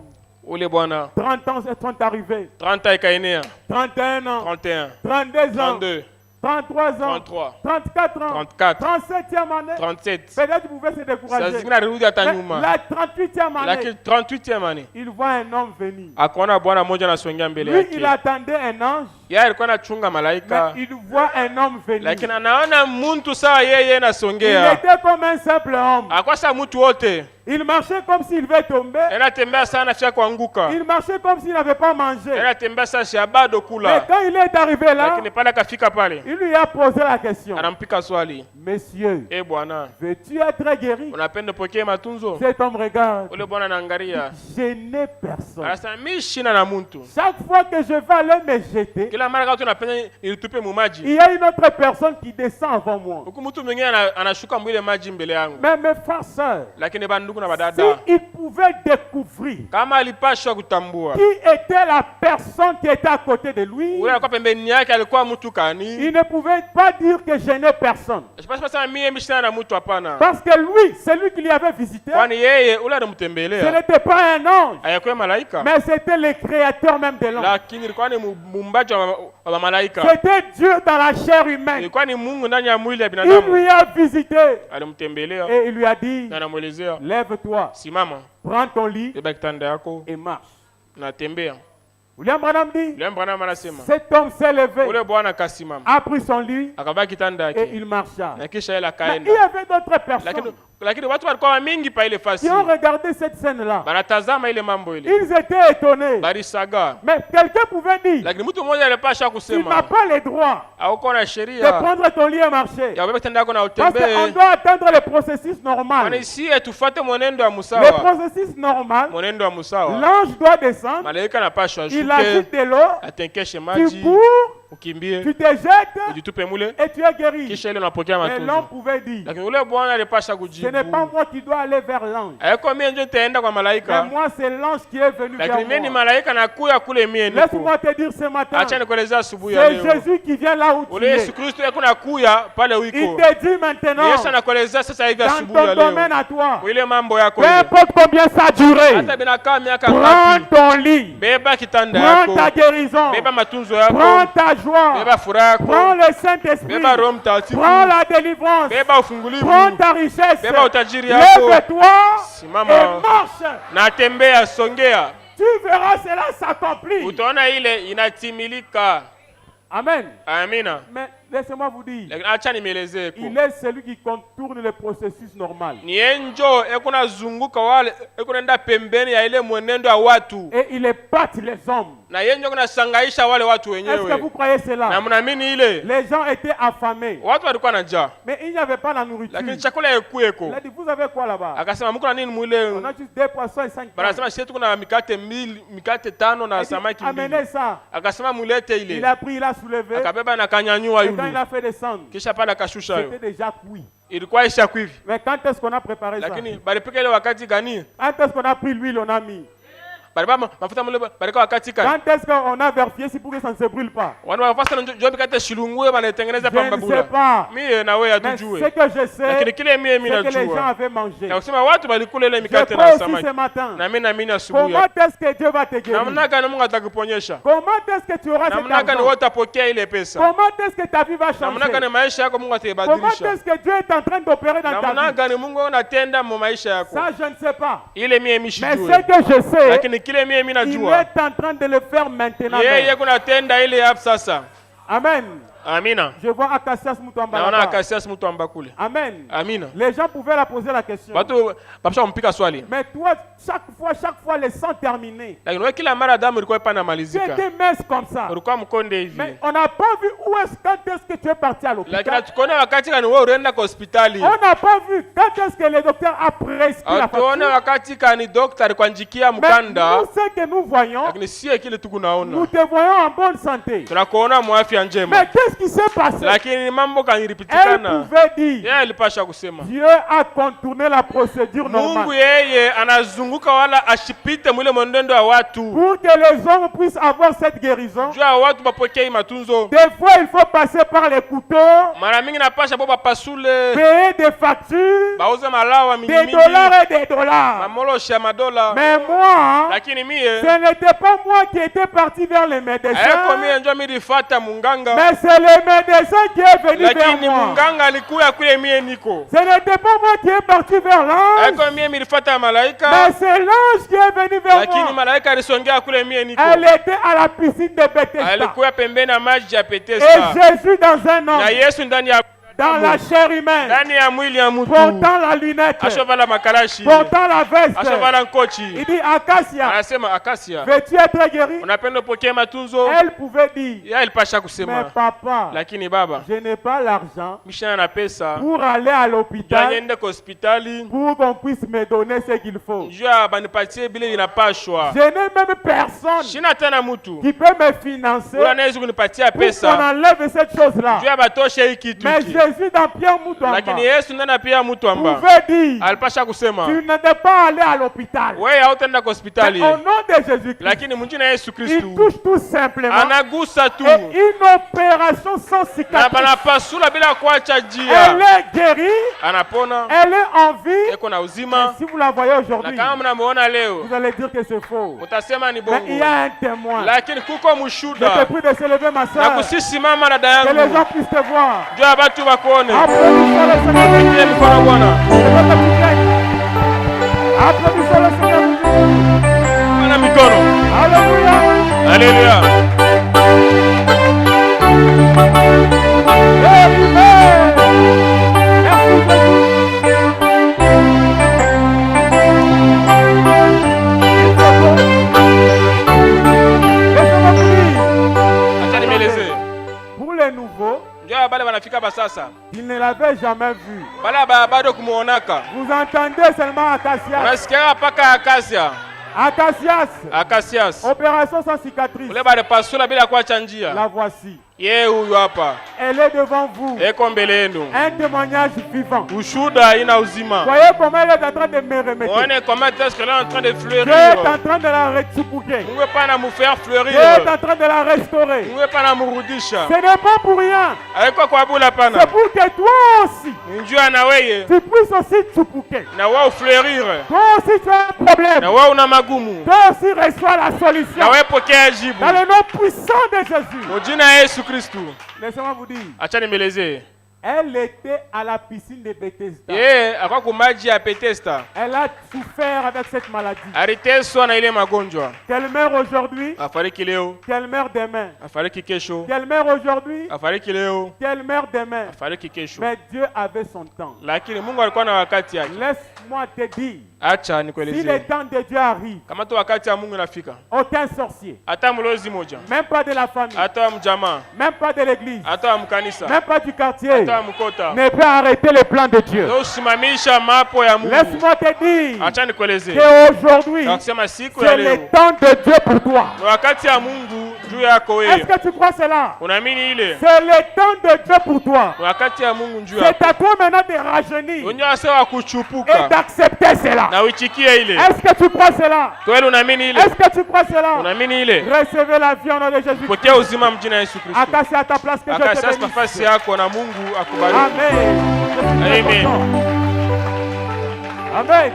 Ule bwana 30 ans sont arrivés. 30 ikaenea, 31 ans, 31, 32 ans, 32, 33 ans, 33, 34 ans, 34, 37e année. 37. Peut-être tu pouvais se Saa décourager. zingine alirudi hata Mais nyuma. la 38e année, Lakini 38e année il voit un homme venir. akaona bwana mmoja anasongea mbele Lui, il yake. attendait un ange, Yeye alikuwa anachunga malaika, mais il voit un homme venir. lakini anaona mtu sawa yeye Il anasongea. était comme un simple homme. Akwasa mtu wote. Il marchait comme s'il devait tomber. Anatembea sana afya kuanguka. Il marchait comme s'il n'avait pas mangé. Anatembea sana si bado Mais kula. quand il est arrivé là, Lakini pale akafika pale. il lui a posé la question. Anampika swali. Monsieur, Eh bwana, veux-tu être guéri? unapenda pokea matunzo? Cet homme regarde. Ule bwana anaangalia. Je n'ai personne. Anasema mimi shina na mtu. Chaque fois que je vais aller me jeter, Kila mara kama tunapenda nilitupe mu maji. Il y a une autre personne qui descend avant moi. Huku mtu mwingine anashuka mwile maji mbele yangu. Mais mes frères sœurs, Lakini bandugu na badada, si ils pouvaient découvrir kama alipashwa kutambua qui était la personne qui était à côté de lui, ule alikuwa pembeni yake alikuwa mtu kani, il ne pouvait pas dire que je n'ai personne. sipasha sema mimi mshana na mtu hapana. Parce que lui, celui qui lui avait visité, Kwani yeye ule ce alimtembelea n'était pas un ange, hayakuwa malaika, mais c'était le créateur même de l'ange. lakini ilikuwa ni muumbaji wa malaika. C'était Dieu dans la chair humaine. Ilikuwa ni Mungu ndani ya mwili ya Il binadamu. lui a visité Alimtembelea et il lui a dit, na anamuelezea, lève-toi, simama, prends ton lit beba kitanda yako et marche. na tembea. William Branham dit, Yule Branham anasema cet homme s'est levé, ule bwana akasimama, a pris son lit akabaki kitanda et yake il marcha. na kisha yeye Mais akaenda. il y avait d'autres personnes Lakini watu walikuwa mingi pa ile fasi, qui ont regardé cette scène-là. banatazama ile mambo ile, Ils étaient étonnés. barisaga. Mais quelqu'un pouvait dire, Lakini mtu mmoja alipasha tu n'as kusema pas le droit hauko na de sheria prendre ton lit et marcher. ya kubeba kitanda yako na Parce qu'on utembee, doit attendre le processus normal. kwani sie tufuate mwenendo wa Le musawa, processus normal, mwenendo wa musawa. l'ange doit descendre, Malaika anapashwa il ashuke, agite de l'eau, atenkeshe tu maji, cours, ukimbie, tu te jettes ujitupe mule, et tu es guéri. kisha ile unapokea Mais l'homme matunzo. pouvait dire, Lakini ule bwana alipasha ce kujibu, n'est pas moi qui dois aller vers l'ange, haiko mie ndio nitaenda kwa mais malaika, moi c'est l'ange qui est venu lakini mie vers ni moi. malaika nakuya kule mie niko. Laisse-moi te dire ce matin, Acha nikuelezea asubuhi ya c'est leo, Jésus qui vient là où tu ule Yesu es. Kristo yako nakuya pale Il uiko. te dit Ni maintenant, Yesu anakuelezea sasa hivi dans asubuhi ya ton domaine leo, à toi, ile mambo yako peu ile, importe combien ça a duré, hata binakaa miaka prends ngapi, ton lit, beba kitanda prends ta yako, guérison, beba matunzo prends yako, ta joie, beba furaha prends yako, le Saint-Esprit, beba Roho Mtakatifu, prends la délivrance, beba ufungulivu, prends ta richesse, beba utajiri yako, lève-toi simama et marche. na tembea, songea, Tu verras cela s'accomplir. utaona ile inatimilika. Amen. Amina. Mais laissez-moi vous dire, Lakini acha nimeelezee ko, il est celui qui contourne le processus normal. ni enjo ekuna zunguka wale ekunaenda pembeni ya ile mwenendo ya watu, Et il épate les hommes. na yenjo kuna sangaisha wale watu Est-ce que wenyewe. vous croyez Na cela? mnaamini ile Les gens étaient affamés, watu walikuwa na njaa, mais il n'y avait pas la nourriture. lakini chakula yekueko. Il a dit, vous avez quoi là-bas? Akasema mko na nini On mwile? a juste 2 poissons et 5 Banasema sisi tuko na mikate mikate 5 na samaki amenez 2. ça. Akasema mulete Il ile, a pris, il a soulevé. akabeba na kanyanyua Et quand il yule, a fait descendre, kisha pale akashusha c'était yo, déjà cuit. ilikuwa isha kwivi. Mais quand est-ce qu'on a préparé ça? Lakini balipika ile wakati gani? Quand est-ce qu'on a pris l'huile, on a mis? Baliba mafuta mule balika wakati gani? Quand est-ce qu'on a vérifié si pour que ça ne se brûle pas? Wana wafasa ndio mikate shilungue banaitengeneza Je ne pamba sais bula. pas. Mie na wewe Mais ce hatujue. que je sais, Lakini kile mie mimi c'est que les gens najua. avaient mangé. Na kusema watu balikula ile Je mikate crois na aussi samaki. ce matin. Na mimi naamini asubuhi. Comment est-ce que Dieu va te guérir? Namna gani Mungu atakuponyesha? Comment est-ce que tu auras cet Namna gani argent? wewe utapokea ile pesa? Comment est-ce que ta vie va Namna gani changer? maisha yako Mungu Comment ataibadilisha? est-ce que Dieu est en train d'opérer dans ta Namna vie? gani Mungu unatenda mu maisha yako? Ça, je ne sais pas. Ile mie Mais ce mishijue. que je sais, Lakini kile mie mimi il najua. est en train de le faire maintenant. Yeye kunatenda ile hapo sasa. Amen. Amina. Je vois Acacias Mutamba Naona là-bas. Akasias mtu amba kule. Amen. Amina. Les gens pouvaient la poser la question. Watu babisha kumpika swali. Mais toi, chaque fois, les sangs terminés. Lakini wewe kila mara damu ilikuwa ipa Tu namalizika. étais mince comme ça. Ulikuwa mkonde hivi. Mais on n'a pas vu quand est-ce que tu es parti à Lakini l'hôpital. hatukuona wakati gani wewe unaenda kwa hospitali. On n'a pas vu quand est-ce que le docteur a prescrit la Hatuone facture. wakati gani daktari kwanjikia Mais mkanda. nous, ce que nous voyons, Lakini sie kile tu kunaona. nous te voyons en bonne santé. Tunakuona mwafya njema. Mais qu'est-ce qui s'est passé? Lakini mambo Elle kaniripitikana. pouvait dire, Yeye alipasha kusema. Dieu a contourné la procédure Mungu normale yeye anazunguka wala ashipite mwile mwenendo wa watu. pour que les hommes puissent avoir cette guérison. Jua watu bapokee matunzo. Des fois, il faut passer par les couteaux, Mara mingi napasha boba pasule. payer des factures, Bauze malawa mingi des mingi. dollars et des dollars. Mamolosha ya madola. Mais moi, Lakini mie ce n'était pas moi qui étais parti vers les haiko médecins, mie ndio milifata munganga. mais c'est le médecin qui est venu vers Lakini moi. munganga alikuya kule mie niko. Ce n'était pas moi qui est parti vers l'ange, Haiko mie milifata malaika. mais c'est l'ange qui est venu vers Lakini moi. malaika alisongea kule mie niko. Elle était à la piscine de Bethesda. Alikuya pembeni ya maji ya Et Bethesda. Jésus dans un Na homme. Yesu ndani ya dans la chair humaine, ndani ya mwili ya mtu portant la lunette, ashovala makalashi portant la veste. ashovala nkochi. Il dit Acacia, Anasema Akasia, veux-tu être guéri? unapenda upokee matunzo? Elle pouvait dire, Yeye alipasha mais kusema, papa, lakini baba, je n'ai pas l'argent mishana na pesa pour aller à l'hôpital, niende kwa hospitali pour qu'on puisse me donner ce qu'il faut. njoo banipatie bile inapashwa. Je n'ai même personne Shina tena mtu qui peut me financer ule anaweza kunipatia pour qu'on pesa enlève cette chose-là. njoo batoshe hii kitu Mais hiki. Jésus dans Pierre Moutouamba Lakini Yesu ndana pia mtu amba pouvait dire, alipasha kusema, tu n'étais pas allé à l'hôpital. wewe hautaenda kwa hospitali, Mais au nom de Jésus-Christ, lakini mwingine Yesu il Kristu touche tout simplement anagusa tu et une opération sans na cicatrice. banapasula bila kuacha Elle njia, est guérie, anapona, elle est en vie. eko na Et uzima. si vous la voyez Na aujourd'hui, kama mnamuona leo vous allez dire que c'est faux. utasema ni Mais il y bongo, a un témoin. lakini kuko Je te mushuda prie de se lever, ma na soeur, kusisimama na que les dayangu gens puissent te voir. njoo batu bakuone. Applaudissons le Seigneur. Pigie mikono Bwana, Applaudissons le Seigneur. ana mikono. Alléluia. Haleluya. Amen. Merci Jésus. Laissez-moi vous dire, Acha nimeleze. pour les nouveaux, Njoo bale banafika basasa, ils ne l'avaient jamais vu. bale bado kumuonaka, Vous entendez seulement Acacias. unasikia paka Akasia, Acacias, Akasias opération sans cicatrice. ule bale pasula bila kuacha njia. La voici. Ye huyu hapa Elle est devant vous. eko mbele yenu, Un témoignage vivant. ushuda ina uzima. Voyez comment elle est en train de me remettre. Muone comment est-ce qu'elle est en train de Dieu est fleurir. en train de la retsupouquer. Mungu pana mufaire Dieu est fleurir, en train de la restaurer. Mungu pana murudisha. Ce n'est pas pour rien. Haiko kwa bula C'est pana, pour que toi aussi, njoo na weye tu puisses aussi tsupouker. na wao fleurir, Toi aussi, tu as un problème. na wao una magumu, Toi aussi, reçois la solution. na wewe pokea jibu Dans le nom puissant de Jésus. kwa jina la Yesu Kristu. Laissez-moi vous dire. Acha nimeleze. Elle était à la piscine de Bethesda. Yeye akwa kumaji ya Bethesda, Elle a souffert avec cette maladie. aliteswa na ile magonjwa, Qu'elle meurt aujourd'hui, afariki leo, qu'elle meurt demain. afariki kesho, Qu'elle meurt aujourd'hui, afariki leo, qu'elle meurt demain. afariki kesho. Mais Dieu avait son temps. Lakini Mungu alikuwa na wakati yake. Laisse-moi te dire, Acha si le nikuelezee, temps de Dieu arrive, kama tu wakati ya Mungu inafika, aucun sorcier, hata mlozi moja, même pas de la famille, hata wa mjamaa, même pas de l'église, hata wa mkanisa, même pas du quartier, hata wa mkota, ne peut arrêter le plan de Dieu. ndio usimamisha mapo ya Mungu. Laisse-moi te dire Acha nikuelezee, qu'aujourd'hui, na kusema siku ya c'est leo le temps de Dieu pour toi. ni wakati ya Mungu juu yako Est-ce wewe. que tu crois cela? Unaamini ile? C'est le temps de Dieu pour toi. Ni wakati ya Mungu juu C'est yako. à toi maintenant de rajeunir Unajua sawa et kuchupuka d'accepter cela. na uichikie ile. Est-ce que tu crois cela? Kweli unaamini ile? Est-ce que tu crois cela? Unaamini ile? Recevez la vie au nom de Jésus. Pokea uzima mjina Yesu Kristo. Acacia à ta place que Dieu te Akasasa nafasi bénisse. yako na Mungu akubariki. Amen. Je suis très Amen. content. Amen.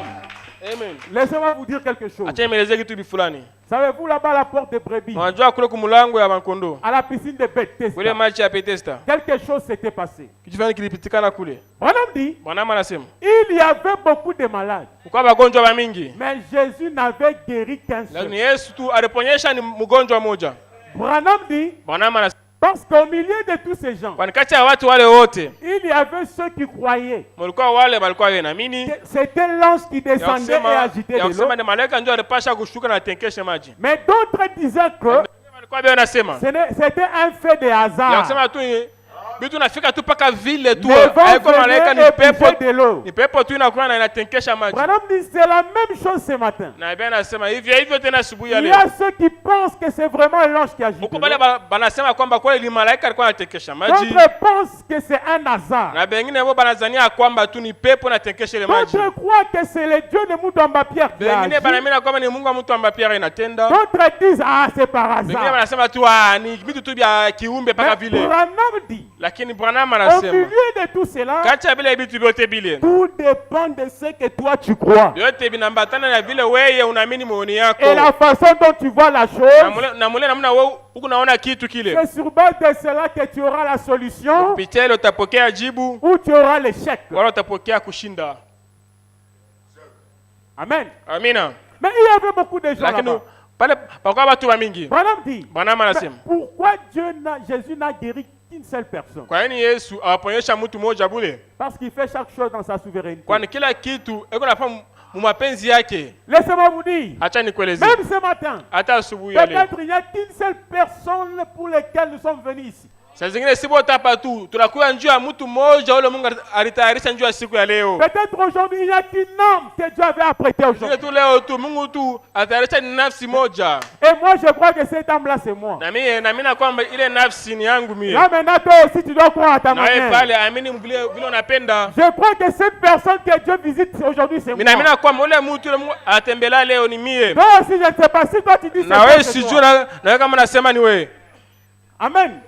Amen. Laissez-moi vous dire quelque chose. Acha nimelezee kitu fulani. Savez-vous là-bas à la porte de brebis, Unajua kule kumulango ya makondo. à la piscine de Kule Bethesda, machi ya Bethesda. quelque chose s'était passé. Kitu fulani kilipitikana kule. Branham dit, Bwana anasema, il y avait beaucoup de malades, kwa wagonjwa wa mingi. mais Jésus n'avait guéri qu'un seul. Lakini Yesu tu aliponyesha ni mgonjwa mmoja. Branham dit, Bwana anasema, parce qu'au milieu de tous ces gens, kwa kati ya watu wale wote, il y avait ceux qui croyaient walikuwa wale walikuwa wanaamini. que c'était l'ange qui descendait et agitait Ya de l'eau. kusema ni malaika ndio alipasha kushuka na tenkeshe maji. Mais d'autres disaient que Walikuwa bia wanasema, c'était un fait de ya hasard. kusema tu bitu nafika tu paka vile tu. Le vent Haiko malaika ni venait pepo. épouser de l'eau. Ni pepo tu inakuwa na inatenkesha maji. Branham dit, c'est la même chose ce matin. Na Biblia inasema hivyo hivyo tena asubuhi ya Il y leo. a ceux qui pensent que c'est vraiment l'ange qui agit. Huko bale banasema kwamba kweli ni malaika alikuwa anatenkesha maji. D'autres pensent que c'est un hasard. Na bengine wao banazania kwamba tu ni pepo na tenkesha ile maji. D'autres croient que c'est le Dieu de Moutamba Pierre qui a Bengine agi. banaamini kwamba ni Mungu wa mtu ambaye pia inatenda. D'autres disent, ah, c'est par Bengine hasard. wanasema tu ni vitu tu vya kiumbe paka Mais vile. Branham dit, Lakini Branham au anasema milieu de tout cela, kati ya vile vitu vyote vile tout dépend de ce que toi tu crois. vyote vinambatana na vile wewe unaamini maoni yako. Et la façon dont tu vois la chose, Na mule namna wewe huko naona kitu kile. c'est sur base de cela que tu auras la solution Kupitia ile utapokea jibu ou tu auras l'échec. wala utapokea kushinda. Amen. Amina. Mais il y avait beaucoup de gens Lakini là-bas. pale pakwa watu wa mingi. Branham dit, Branham mais anasema pourquoi Jésus n'a guéri qu'une seule personne. Kwa nini Yesu awaponyesha mtu mmoja bure? Parce qu'il fait chaque chose dans sa souveraineté. Kwani kila kitu iko na mu mapenzi yake. Laissez-moi vous dire, Acha nikueleze. même ce matin, Hata asubuhi ya leo. peut-être il n'y a qu'une seule personne pour laquelle nous sommes venus ici. Saa zingine si wote hapa tu tunakuwa njoo ya mtu mmoja ule Mungu alitayarisha njoo ya siku ya leo. Peut-être aujourd'hui il n'y a qu'un homme que Dieu avait apprêté aujourd'hui. Tu leo tu Mungu tu atayarisha nafsi moja. Et moi je crois que cet homme-là c'est moi. Na mimi na kwamba ile nafsi ni yangu mimi. Là maintenant toi aussi tu dois croire à ta Na wewe manière. pale amini vile unapenda. Je crois que cette personne que Dieu visite aujourd'hui c'est moi. Mimi na kwamba ule mtu ule Mungu atembelea leo ni mie. Toi aussi je ne sais pas si toi tu dis c'est Na toi, wewe c'est sijui toi. na kama nasema ni wewe. Amen.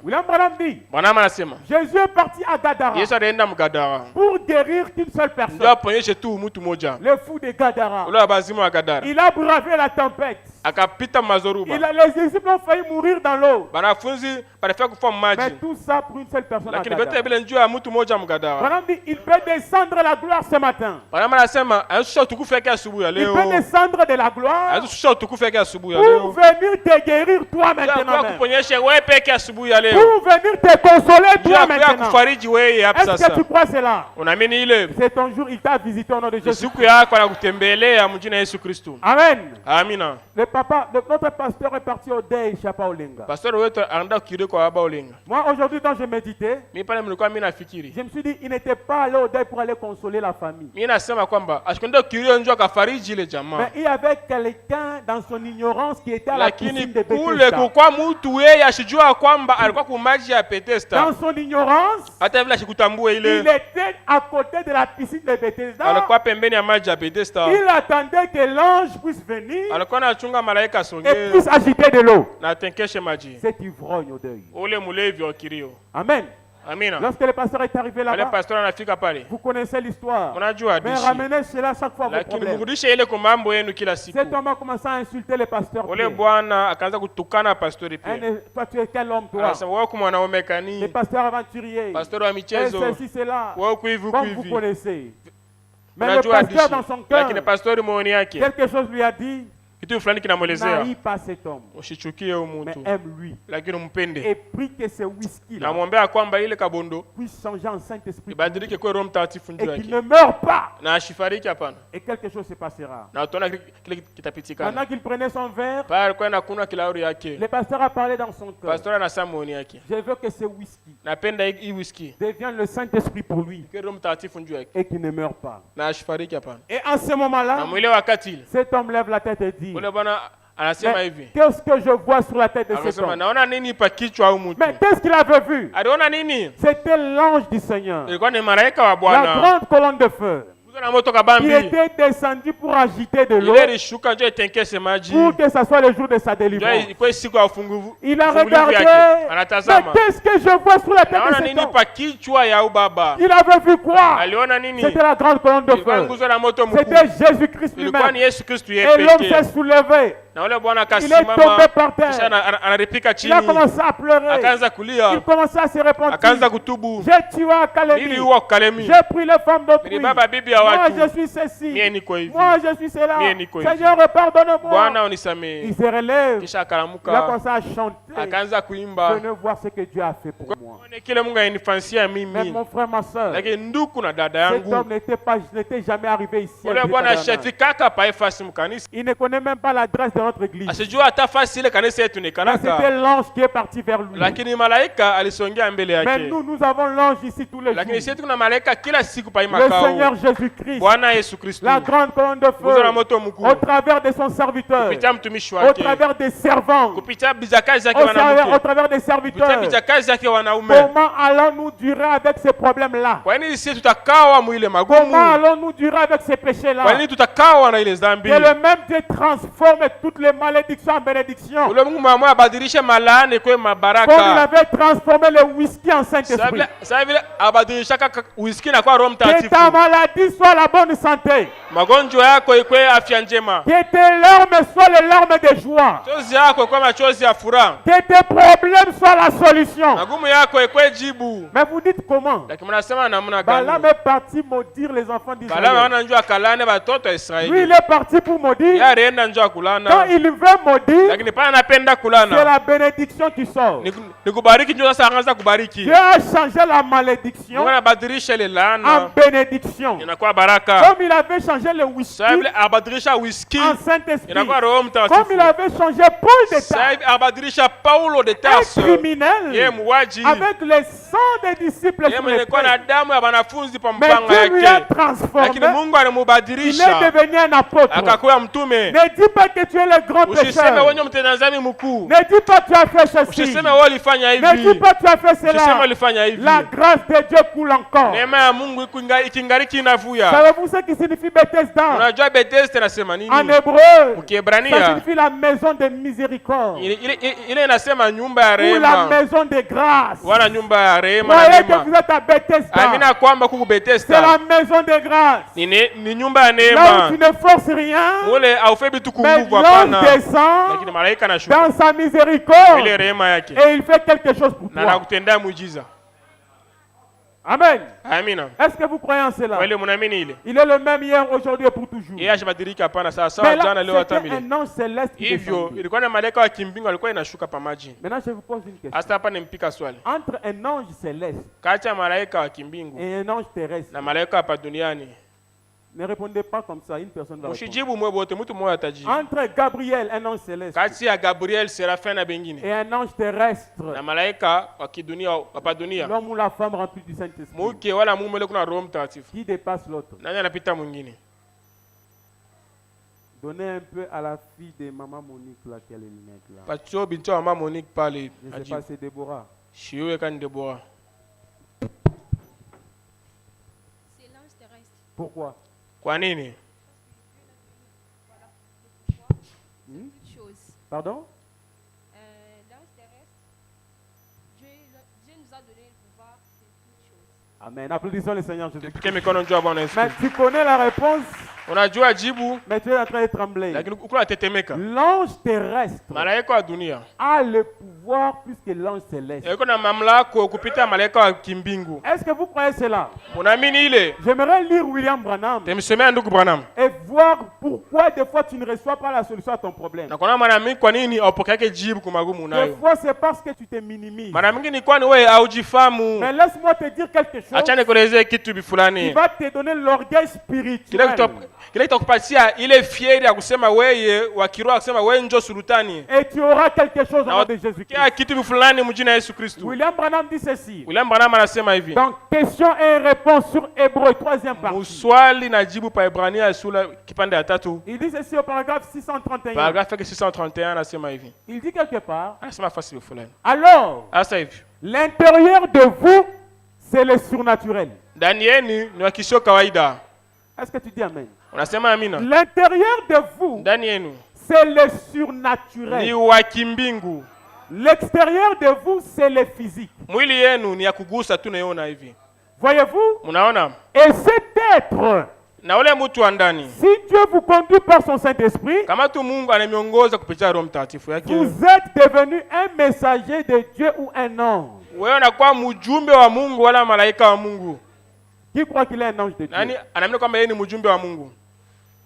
William Branham dit, Bwana anasema Jésus est parti à Gadara Yesu alienda Mgadara. pour guérir qu'une seule Ndio personne, aponyeshe tu mtu mmoja. le fou de Gadara. Ule wabazimu wa Gadara. Il a bravé la tempête. Akapita mazoruba. Les disciples ont failli mourir dans l'eau. Banafunzi balifika kufa Mais maji. tout ça pour une seule personne à Lakini vyote Gadara. vile njoo ya mtu mmoja Mgadara. Branham dit, il peut descendre la gloire ce matin. Bwana anasema anashusha utukufu yake asubuhi ya Il leo. peut descendre de la gloire Anashusha utukufu yake asubuhi ya pour leo. venir te guérir toi maintenant Kwa même. kuponyesha wewe peke asubuhi ya leo. Pour venir te consoler toi Kwa maintenant. kufariji wewe hapa Est-ce que sasa. tu crois cela? Unaamini ile? C'est ton jour, il t'a visité au nom de Jésus. Siku yako anakutembelea mjini Yesu Kristo. Amen. Amina. Notre pasteur est parti au Dei Chapa Olenga. Pastor wetu anaenda kile kwa baba Olenga. Moi, aujourd'hui, quand je méditais, Mimi pale nilikuwa mimi nafikiri. je me suis dit, il n'était pas allé au Dei pour aller consoler la famille. Mimi nasema kwamba asikwenda kilio njoo akafariji ile jamaa. Mais il y avait quelqu'un dans son ignorance qui était à la piscine Lakini de kule Bethesda. kukwa mtu yeye ashijua kwamba alikuwa kumaji ya Bethesda. Dans son ignorance, Hata vile ashikutambua il ile était à côté de la piscine de Bethesda. alikuwa pembeni ya maji ya Bethesda. Il attendait que l'ange puisse venir Alikuwa anachunga malaika et asongee puisse agiter de l'eau. na atenkeshe maji. Cet ivrogne au deuil. Ule mulevi wa kilio. Amen. Amina. Lorsque le pasteur est arrivé Ale là-bas, pastor anafika pale. vous connaissez l'histoire. Unajua Mais hadithi. ramenez cela chaque fois vos Lakini problèmes. mrudishe ile kwa mambo yenu kila siku. Cet homme a commencé à insulter le pasteur. Ule Pierre. bwana akaanza kutukana pastori pia. Toi, tu es quel homme, toi? Anasema wewe kwa mwanaume Le kani? pasteur aventurier. Pastori wa Et michezo. ceci, c'est là. Wewe kuivi Comme vous kuivi. connaissez. Mais le Unajua pasteur, hadithi. dans son cœur, Lakini pastori moyoni yake quelque chose lui a dit, kitu fulani kinamwelezea. n'haïs pas cet homme, Ushichukie huyo mais mtu. aime-lui. Lakini umpende. Et prie que ce whisky-là Namwombea kwamba ile kabondo puisse changer en Saint-Esprit ibadilike kwa Roho Mtakatifu juu et qu'il yake. ne meure pas. Na ashifariki hapana. Et quelque chose se passera. Na utaona kile kitapitikana. Pendant qu'il prenait son verre, Pale alikuwa anakunywa kilauri yake. le pasteur a parlé dans son cœur. Pastori anasema moyoni yake. Je veux que ce whisky Napenda hii whisky. devienne le Saint-Esprit pour lui Kwa Roho Mtakatifu juu yake. et qu'il ne meure pas. Na ashifariki hapana. Et en ce Na moment-là, mwile wakati ile. cet homme lève la tête et dit, Ule bwana anasema hivi. qu'est-ce que je vois sur la tête de cet Akasema homme? naona nini pa kichwa au mtu? Mais qu'est-ce qu'il avait vu? Aliona nini? C'était l'ange du Seigneur, Ilikuwa ni malaika wa la Bwana. grande colonne de feu, Kuza na moto qui kabambi. était descendu pour agiter de l'eau, Ile ilishuka njoo itenkese maji. pour que ça soit le jour de sa Njoo délivrance. ilikuwa siku ya ufunguvu. Il a ufungulivu regardé, yake. mais Anatazama. qu'est-ce que je vois sur la tête Naona de cet nini homme? pa kichwa ya ubaba? Il avait vu quoi? Aliona nini? C'était la grande colonne de Ilikuwa feu. nguzo la moto mkuu. C'était Jésus-Christ Ilikuwa ni lui-même. Yesu Kristo Et yeye l'homme s'est pekee. soulevé. Na ule bwana Il est akasimama. tombé par Kisha terre. anaripika Il chini. a commencé à pleurer. Akaanza Il kulia. commençait à se Akaanza repentir. kutubu. J'ai tué à Kalemi. Niliua Kalemi. J'ai pris les femmes d'autrui. Nilibaba bibi ya Moi, watu. je suis ceci. Mie niko hivi. Moi, je suis cela. Mie niko hivi. Seigneur, pardonne-moi. Bwana unisamehe. Il se relève. Kisha Il a akalamuka. commencé à chanter. Akaanza kuimba. Venez voir ce que Dieu a fait pour moi. One kile Mungu alinifanyia Mais mimi. mon frère, ma soeur, Lakini nduku na dada cet homme yangu. n'était jamais arrivé ici. à Ule bwana Jérusalem. ashafikaka pa Efasi mkanisa. Il ne connaît même pas l'adresse de notre église. Asijua hata fasi ile kanisa yetu Mais nekanaka. c'était l'ange qui est parti vers lui. Lakini malaika alisongea mbele Mais yake. nous avons l'ange ici tous les Lakini jours. sisi tuna malaika kila siku pa Le makao. Seigneur Jésus-Christ, Bwana Yesu Kristo. la grande colonne de Nguzo la feu, moto mkuu. au travers de son serviteur, Kupitia mtumishi au wake. travers des servants, Kupitia vijakazi yake au wanawake. travers des Kupitia serviteurs. vijakazi yake wanaume. Comment allons-nous durer avec ces problèmes-là? Kwa nini sisi tutakawa mwile Comment magumu? allons-nous durer avec ces Kwa péchés-là? nini tutakawa na ile dhambi? Que le même Dieu transforme toutes les malédictions en bénédictions. Ule Mungu mama abadilishe malaani kwa Comme il mabaraka. avait transformé le whisky en Saint-Esprit. Sasa vile abadilishaka whisky na kwa Roho Que ta Mtakatifu. maladie soit la bonne santé. magonjwa yako ikwe afya njema, Que tes larmes soient les larmes de joie. chozi yako ikwe machozi ya furaha, Que tes problèmes soient la solution. magumu yako ikwe jibu. Mais vous dites comment? Lakini mnasema namna Balaam gani? est parti maudire les enfants Balaam d'Israël. anajua kalane watoto wa Lui, Israeli. il est parti pour maudire. Yarienda njua Quand kulana, il veut maudire, lakini pale anapenda c'est kulana. la bénédiction qui sort. Ni kubariki njoo sasa anaanza kubariki. Dieu a changé la malédiction Mungu anabadilisha ile en laana bénédiction. inakuwa baraka. Comme il avait changé le whisky Sasa hivi abadilisha whisky en Saint-Esprit. inakuwa Roho Comme il Mtakatifu. avait changé Paul de Sasa Tarse, hivi abadilisha Paulo de un Tarso. Yeye criminel, muuaji. avec le sang des disciples Yeye sur mwenye les kuwa na pieds. damu ya wanafunzi pa Mais mpanga Dieu lui a yake. transformé. Lakini Mungu Il est alimubadilisha devenu un apôtre. akakuwa mtume. Ne dis pas que tu es le grand Usiseme pécheur. wewe mtendazami mkuu. Ne dis pas que tu as fait ceci. Usiseme wewe ulifanya Ne dis hivi. pas que tu as fait Usiseme cela. ulifanya hivi. La grâce de Dieu coule encore. Neema ya Mungu ikingariki inavuya. Savez-vous ce qui signifie Bethesda? Unajua Bethesda inasema nini? En hébreu, ça Mkiebrania signifie la maison de miséricorde ile inasema nyumba ya ou la rehema. maison de grâce. Wala nyumba ya rehema na Voyez que neema. vous êtes à Bethesda. Amina kwamba kuku C'est la Bethesda maison de grâce. ni nyumba ya Là neema. où tu ne forces rien, Ule aufebi tu mais kunguvu l'ange hapana. descend Lakini malaika anashuka dans sa miséricorde ile rehema yake et il fait quelque chose pour na toi. nakutendea muujiza. Amen. Amina. Est-ce que vous croyez en cela? Wale mnaamini ile? Il est le même hier, aujourd'hui et pour toujours. Yeye ashabadilika hapana sawa Mais sawa là, jana leo hata c'était milele. un ange céleste qui Hivyo descendait. ilikuwa ni malaika wa kimbingu alikuwa inashuka pa maji. Maintenant, je vous pose une question. Hasa hapa nimpika swali. Entre un ange céleste Kati ya malaika wa kimbingu et un ange terrestre, na malaika hapa duniani. ne répondez pas comme ça, une personne va répondre. Mshijibu mwe wote, mtu mmoja atajibu. Entre Gabriel, un ange céleste, Kati ya Gabriel, Serafin na bengine et un ange terrestre, na malaika wa kidunia hapa dunia. l'homme ou la femme remplie du Saint-Esprit, Mke wala mume ile kuna Roho Mtakatifu. qui dépasse l'autre? Nani anapita mwingine? Donnez un peu à la fille de maman Monique là, qui a les lunettes là. Pacho binti wa mama Monique pale Je ne sais ajibu. pas, c'est Déborah. Shiwe kan Deborah. C'est l'ange terrestre. Pourquoi? Kwa nini? Toute chose. Pardon? L'ange terrestre, Dieu nous a donné le pouvoir de toutes choses. Amen. Applaudissons le Seigneur Jésus. Tupike mikono juu ya Bwana Yesu. Mais tu connais la réponse, Unajua jibu mais tu es en train de trembler. lakini uko unatetemeka. L'ange terrestre Malaika wa dunia a le pouvoir plus que l'ange céleste. yuko na mamlaka kupita malaika wa kimbingu. Est-ce que vous croyez cela? Unaamini ile? J'aimerais lire William Branham Temsemea ndugu Branham. et voir pourquoi des fois tu ne reçois pas la solution à ton problème. Na kuna mara mingi kwa nini haupokeake jibu kwa magumu Des unayo? fois c'est parce que tu te minimises. Mara mingi ni kwani wewe haujifahamu. Mais laisse-moi te dire quelque chose Acha nikuelezee kitu qui fulani. va te donner l'orgueil spirituel. Kile kitakupatia ile fieri ya kusema wewe wa kiroho kusema wewe njo sultani. Et tu auras quelque chose au Na nom de Jésus-Christ. kia kitu fulani mjina Yesu Kristo. William Branham dit ceci. William Branham anasema hivi. Donc, question et réponse sur Hébreu, troisième partie. Muswali na jibu pa Ibrania sura kipande ya 3. Il dit ceci au paragraphe 631. Paragraphe 631 anasema hivi. Il dit quelque part, Anasema fasi fulani. alors, Asa hivi. l'intérieur de vous, c'est le surnaturel. Ndani yenu ni wakisho kawaida. Est-ce que tu dis amen? Unasema amina. L'intérieur de vous, Ndani yenu c'est le ni surnaturel. wa kimbingu. L'extérieur de vous, c'est le physique. Mwili yenu ni ya kugusa tu naiona hivi. Voyez-vous? Mnaona? Et cet être, Na ule mtu wa ndani. si Dieu vous conduit par son Saint-Esprit, Kama tu Mungu anamiongoza kupitia Roho Mtakatifu yake. vous êtes devenu un messager de Dieu ou un ange. Wewe unakuwa mjumbe wa Mungu wala malaika wa Mungu. Qui croit qu'il est un ange de Dieu? Nani anaamini kwamba yeye ni mjumbe wa Mungu?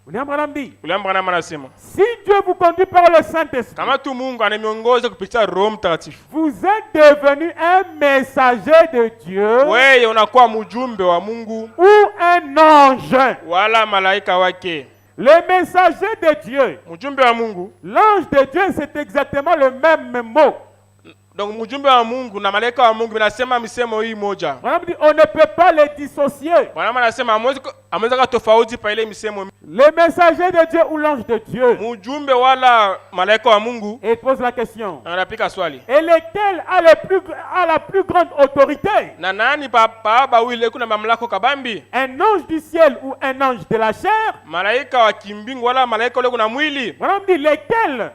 William Branham dit, William Branham anasema si Dieu vous conduit par le Saint-Esprit, kama tu Mungu anamiongoza kupitia Roho Mtakatifu, vous êtes devenu un messager de Dieu wewe unakuwa mjumbe wa Mungu ou un ange. wala malaika wake. Le messager de Dieu, Mjumbe wa Mungu, l'ange de Dieu, c'est exactement le même mot. donc mjumbe wa Mungu na malaika wa Mungu vinasema misemo hii moja. Branham dit, on ne peut pas les dissocier. Bwana anasema ameweza tofauti pa ile misemo. Le messager de Dieu ou l'ange de Dieu. Mjumbe wala malaika wa Mungu Et il pose la question. anapika swali. Et lequel a la plus grande autorité? Na nani baba wile kuna mamlaka kabambi? Un ange du ciel ou un ange de la chair? Malaika wa kimbingu wala malaika ule kuna mwili? Branham dit, lequel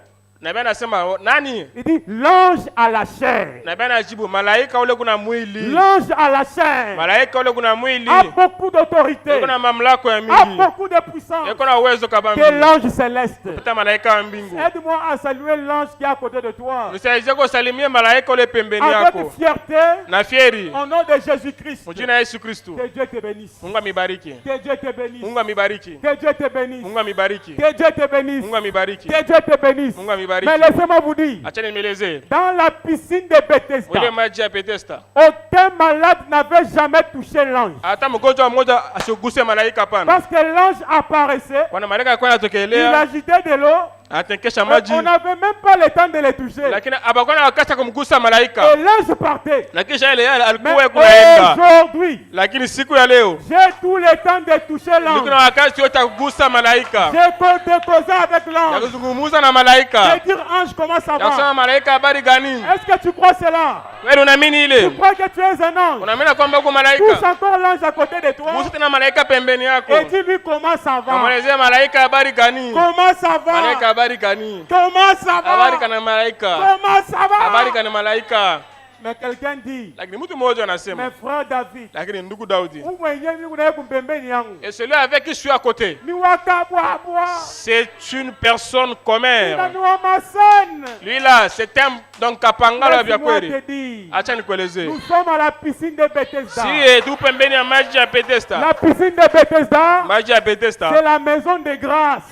Nabii anasema nani? Il dit l'ange à la chair. Nabii anajibu malaika ule kuna mwili. L'ange à la chair Malaika ule kuna mwili. a beaucoup d'autorité, Kuna mamlaka ya a mingi. beaucoup de puissance Kuna uwezo kabambi. que l'ange céleste. Kuta malaika wa mbingu. Aide-moi à saluer l'ange qui est à côté de toi Nisaidie kusalimia malaika ule pembeni avec yako. fierté Na fieri. au nom de Jésus-Christ. Mjina ya Yesu Kristo. Que Dieu te bénisse. Mungu amibariki. Que Dieu te bénisse. Mungu amibariki. Que Dieu te bénisse. Mungu amibariki. Que Dieu te bénisse. Mungu amibariki. Que Dieu te bénisse. Mungu amibariki. Mais laissez-moi vous dire, Acha nimeleze. dans la piscine de Bethesda, Ule maji ya Bethesda. aucun malade n'avait jamais touché l'ange. Hata mgonjwa mmoja asiguse malaika pana. Parce que l'ange apparaissait, Kwa malaika alikuwa il anatokelea, agitait de l'eau, anatenkesha maji. on n'avait même pas le temps de le toucher. Lakini abakuwa na wakati kumgusa Et malaika. l'ange partait. Na kisha ile Mais alikuwa kunaenda. aujourd'hui, Lakini siku ya leo j'ai tout le temps de toucher niko l'ange. na wakati wote kugusa malaika. J'ai causé avec Ya l'ange. kuzungumza na malaika. De dire ange, comment ça Ya va? kusema malaika habari gani? Est-ce que tu crois cela? Wewe unaamini Tu ile? crois que tu es un ange? Unaamini kwamba uko Pousse malaika? encore l'ange à côté de toi Gusa tena malaika pembeni yako. et dis-lui comment ça va. Kamwelezea malaika habari gani? Comment ça Malaika va? habari gani? Comment ça Habari va? kana malaika. Comment ça Habari va? kana malaika. Mais quelqu'un dit, Lakini mtu mmoja anasema, mais frère David, lakini ndugu Daudi, ou mwenyewe mimi kunaye kumpembeni yangu. et celui avec qui je suis à côté, Ni wakabwabwa. c'est une personne Ina commère. ni wa masene. Lui là, c'est un donc kapangalo vya Laisse-moi kweli. te dire, Acha nikuelezee. nous sommes à la piscine de Bethesda. Si tu pembeni ya maji ya Bethesda. La piscine de Bethesda, Maji ya c'est Bethesda la maison de grâce.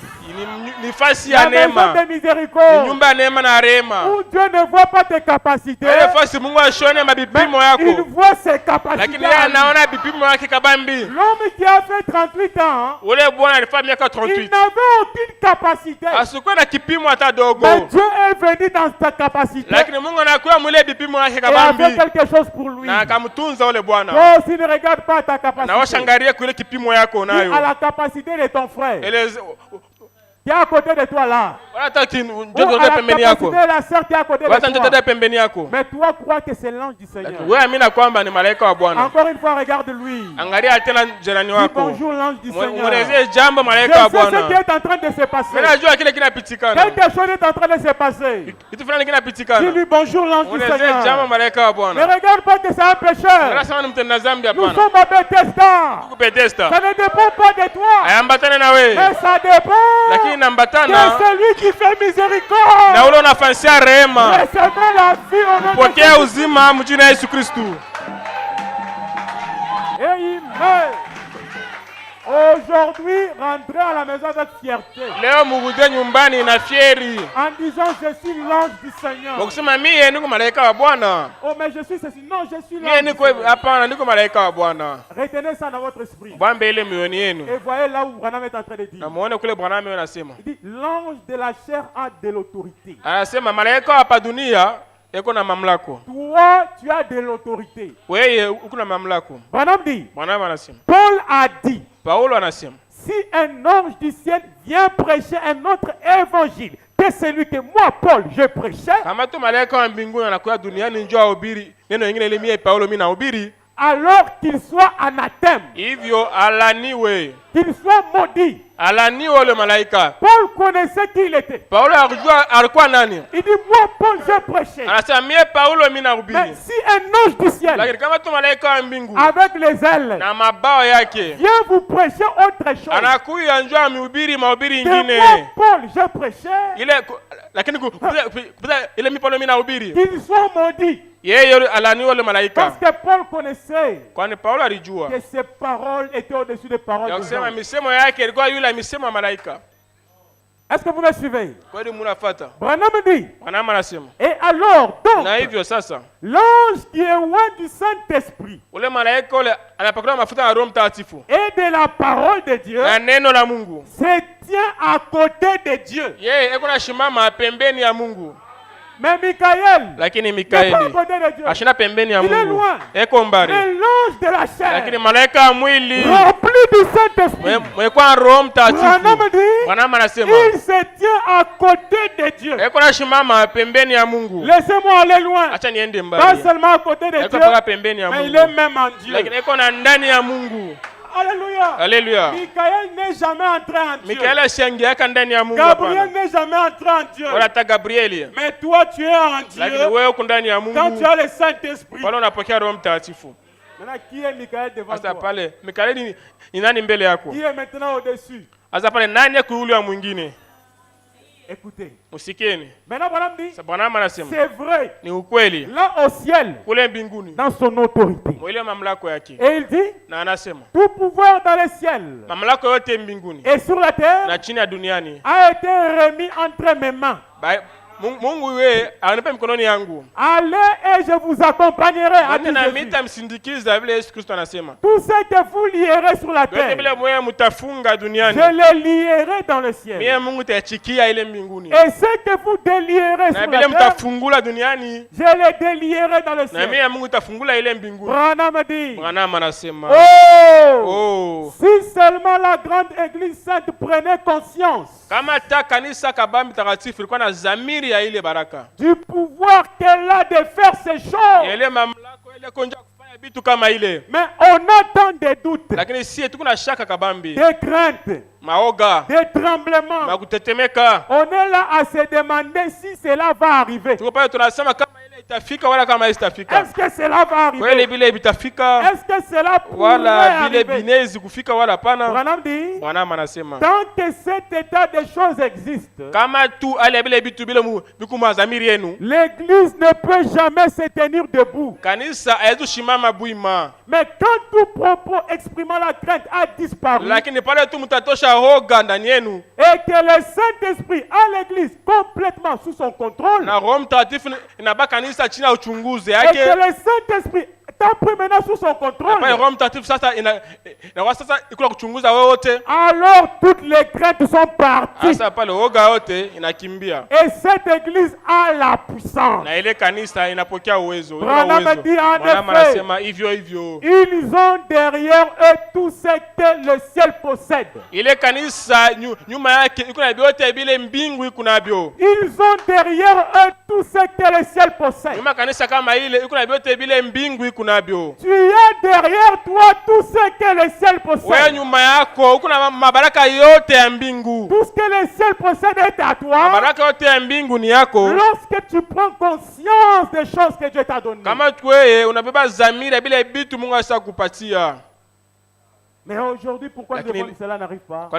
ni fasi ya La maison neema. de Ni miséricorde. nyumba ya neema na rehema. Où Dieu ne voit pas tes capacités, Ile fasi Mungu ashone mabipimo mais il yako. voit ses capacités. Lakini yeye à lui. anaona bipimo yake kabambi. L'homme qui a fait 38 ans, Ule bwana alifanya miaka il 38. n'avait aucune capacité. Asikuwa na kipimo hata dogo. Mais Dieu est venu dans ta capacité Lakini Mungu anakuwa mule bipimo yake et a kabambi. fait quelque chose pour lui. Na akamtunza ule bwana. Toi aussi ne regarde pas ta Na capacité. washangalia kule kipimo yako Dis à nayo. la capacité de ton frère Eleze qui est à côté de toi là. wala hata Ou njoo à la pembeni yako. capacité de la sœur qui est à côté Wala de njoo toi. pembeni yako. Mais toi crois que c'est l'ange du Seigneur. Wewe amina kwamba ni malaika wa Bwana. Encore une fois, regarde lui. Angalia tena jirani Dis wako. bonjour l'ange du Seigneur. Mwelezee jambo Je malaika wa sais ce qui Bwana. est en train de se passer. Mimi najua kile kinapitikana. Quelque chose est en train de se passer. Kitu fulani kinapitikana. Dis-lui bonjour l'ange du Mwelezee jambo Seigneur. malaika wa Ne Bwana. regarde pas que c'est un pécheur. Unasema ni mtenda dhambi Nous hapana. sommes à Bethesda. Huku Bethesda. Ça ne dépend pas de toi. Ayambatane na wewe. Mais ça dépend Lakini de nambatana celui qui fait miséricorde. na ule unafansia rehema. Recevez la vie au nom de Pokea Jésus. uzima mjina Yesu Kristo. Amen. Aujourd'hui, rentrez à la maison avec fierté. Leo murudie nyumbani na fieri. En disant, je suis l'ange du Seigneur. Wakusema mie niko malaika wa Bwana. Oh, mais je suis ceci. Non, je suis Mie l'ange du niko Seigneur. hapana, niko malaika wa Bwana. Retenez ça dans votre esprit. Bwambe ile mioyoni yenu. Et voyez là où Branham est en train de dire. Na muone kule Bwana mimi anasema. Il dit, l'ange de la chair a de l'autorité. Anasema malaika wa hapa dunia yako na mamlaka. Toi, tu as de l'autorité. Wewe uko na mamlaka. Branham dit, Bwana anasema. Paul a dit, Paulo anasema. si un ange du ciel vient prêcher un autre évangile que celui que moi, Paul, je prêchais, Kama tu malaika wa mbinguni anakuja duniani njoo ahubiri neno lingine ile mie Paulo mimi nahubiri, alors qu'il soit anathème, hivyo alaniwe. qu'il soit maudit. Alaniwe ule malaika. Paul connaissait qui il était. Paulo alijua alikuwa nani? Il dit, moi, Paul, je prêchais. Anasema mie Paulo mimi Mais nahubiri. si un ange du ciel, Lakini kama tu malaika wa mbingu avec les ailes, na mabao yake vient vous prêcher autre chose, anakuja njoo amhubiri mahubiri que ingine. moi, Paul, je prêchais, Ile lakini kupita ile mimi Paulo mimi nahubiri. qu'il soit maudit. Yeye alaniwe ule malaika. Parce que Paul connaissait Kwani Paulo alijua que ses paroles étaient au-dessus des paroles ya des kusema hommes. misemo yake ilikuwa yule misemo ya malaika. Est-ce que vous me suivez? Kwani mnafuata? Branham dit, Bwana anasema. et alors, donc, Na hivyo sasa l'ange qui est loin du Saint-Esprit ule malaika ule anapakuliwa mafuta na Roho Mtakatifu et de la parole de Dieu na neno la Mungu. se tient à côté de Dieu. Yeye eko na shimama pembeni ya Mungu. Mais Michael Lakini n'est pas à Mikaeli côté de Dieu. ashina pembeni ya Il est Mungu. loin. Eko mbali. Mais l'ange de la chair, Lakini malaika wa mwili rempli du Saint-Esprit, mwekwa Roho Branham Mtakatifu. dit, Bwana anasema il se tient à côté de Dieu. eko na shimama pembeni ya Mungu. Laissez-moi aller loin. Acha niende Pas mbali. seulement à côté de Eko Dieu, paka pembeni ya mais il est Mungu. même en Dieu. Lakini eko na ndani ya Mungu. Alléluia. Alléluia. Michael n'est jamais entré en Dieu. Mikaeli asiingiaka ndani ya Mungu. Gabriel Hapana. n'est jamais entré en Dieu. Wala hata Gabrieli. Mais toi, tu es en Lakini Dieu wewe uko ndani ya quand Mungu. tu as le Saint-Esprit. Pale unapokea Roho Mtakatifu. Maintenant, qui est Michael devant Sasa toi? pale Mikaeli ni nani mbele yako? Qui est maintenant au-dessus? Sasa pale nani yako yule wa mwingine? Écoutez. Usikieni. Maintenant, Branham dit, Sasa Bwana anasema c'est vrai, ni ukweli. là au ciel, Kule mbinguni. dans son autorité. Mwile mamlaka yake. Et il dit, Na anasema tout pouvoir dans le ciel mamlaka yote mbinguni et sur la terre na chini ya duniani. a été remis entre mes mains. Mungu wewe anipe mikononi yangu. Allez et je vous accompagnerai à Wote na Jésus. mita msindikiza vile Yesu Kristo anasema. Tout ce que vous lierez sur la Yote terre, vile mwe mtafunga duniani. je les lierai dans le ciel. Mie Mungu tachikia ile mbinguni. Et ce que vous délierez Na sur vile la terre, mtafungula duniani. je les délierai dans le Na ciel. mie Mungu tafungula ile mbinguni. Branham dit, Bwana anasema. oh, Oh. si seulement la grande église sainte prenait conscience Kama ta kanisa kabambi takatifu ilikuwa na zamiri ya ile baraka. du pouvoir qu'elle a de faire ces choses. Ile mamlaka ile konja kufanya vitu kama ile. Mais on a tant de doutes, Lakini si tuko na shaka kabambi. des craintes, Maoga. des tremblements. Makutetemeka. On est là à se demander si cela va arriver. Tuko pale tunasema kama ile itafika wala kama itafika. Est-ce que cela va Kweli arriver? vile vitafika Est-ce que cela pourrait wala vile arriver? binezi kufika wala pana. Branham dit, Bwana anasema tant que cet état de choses existe, kama tu ale vile vitu vile bikuma zamiri yenu, l'Église ne peut jamais se tenir debout. kanisa haiwezi shimama buima. Mais quand tout propos exprimant la crainte a disparu Lakini pale tu mtatosha hoga ndani yenu et que le Saint-Esprit a l'Église complètement sous son contrôle na Roho Mtakatifu inabaka kanisa chini ya uchunguzi et yake. que le Saint-Esprit est pris maintenant sous son contrôle, Pale Roho Mtakatifu sasa inakuwa sasa ikula kuchunguza wewe wote. alors toutes les craintes sont parties Sasa pale hoga yote inakimbia et cette Église a la puissance. na ile kanisa inapokea uwezo. Branham dit en Bwana effet, anasema hivyo hivyo. ils ont derrière eux tout ce que le ciel possède. Ile kanisa nyuma yake iko na vyote vile mbingu iko navyo. Ils ont derrière eux tout ce que le ciel possède. Nyuma kanisa kama ile iko na vyote vile mbingu iko navyo. Tu as derrière toi tout ce que le ciel Wewe possède. nyuma yako uko na mabaraka yote ya mbingu. Tout ce que le ciel possède est à toi. Mabaraka yote ya mbingu ni yako. Lorsque tu prends conscience des choses que Dieu t'a données. Kama wewe unabeba zamira bila vitu Mungu ashakupatia. Mais aujourd'hui, pourquoi Lakini- des fois cela n'arrive pas?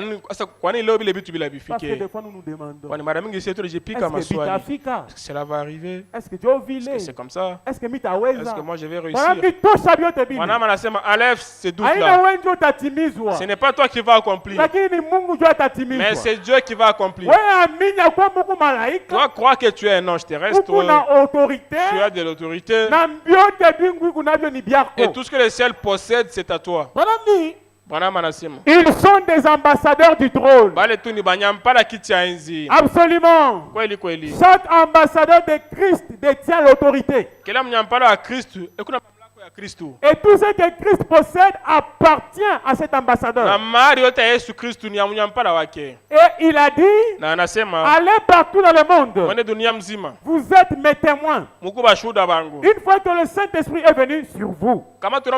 Kwa nini leo vile vitu bila Parce que bifike? des fois nous nous demandons, Kwani mara mingi sisi tunajipika est-ce que maswali. bitafika? Est-ce que cela va arriver? Est-ce que Dieu Est-ce que vile? c'est comme ça? Est-ce que Est-ce mitaweza? que moi je vais Bwana réussir? dit tosha vyote vile. Mwanama anasema enlève ces doutes Haina là. wewe ndio utatimizwa. Ce n'est pas toi qui vas accomplir, Lakini ni Mungu ndio mais atatimizwa. c'est Dieu qui va accomplir. Wewe amini ya kwa Mungu malaika, Toi crois que tu es un ange terrestre, uko na autorité, tu as de l'autorité na vyote vingi kunavyo ni et vyako. tout ce que le ciel possède c'est à toi. Bwana dit, Bwana anasema ils sont des ambassadeurs du trône. bale tu ni banyampala kiti ya enzi. Absolument. Kweli kweli. Chaque ambassadeur de Christ détient l'autorité. Kila mnyampala wa Kristo ekuna mamlaka ya Kristo. Et tout ce que Christ possède appartient à cet Na ambassadeur. mali yote ya Yesu Kristo ni ya mnyampala wake. Et il a dit, Na anasema allez partout dans le monde. mwende dunia mzima. Vous êtes mes témoins. Muku bashuhuda bangu. Une fois que le Saint-Esprit est venu sur vous. Kama tu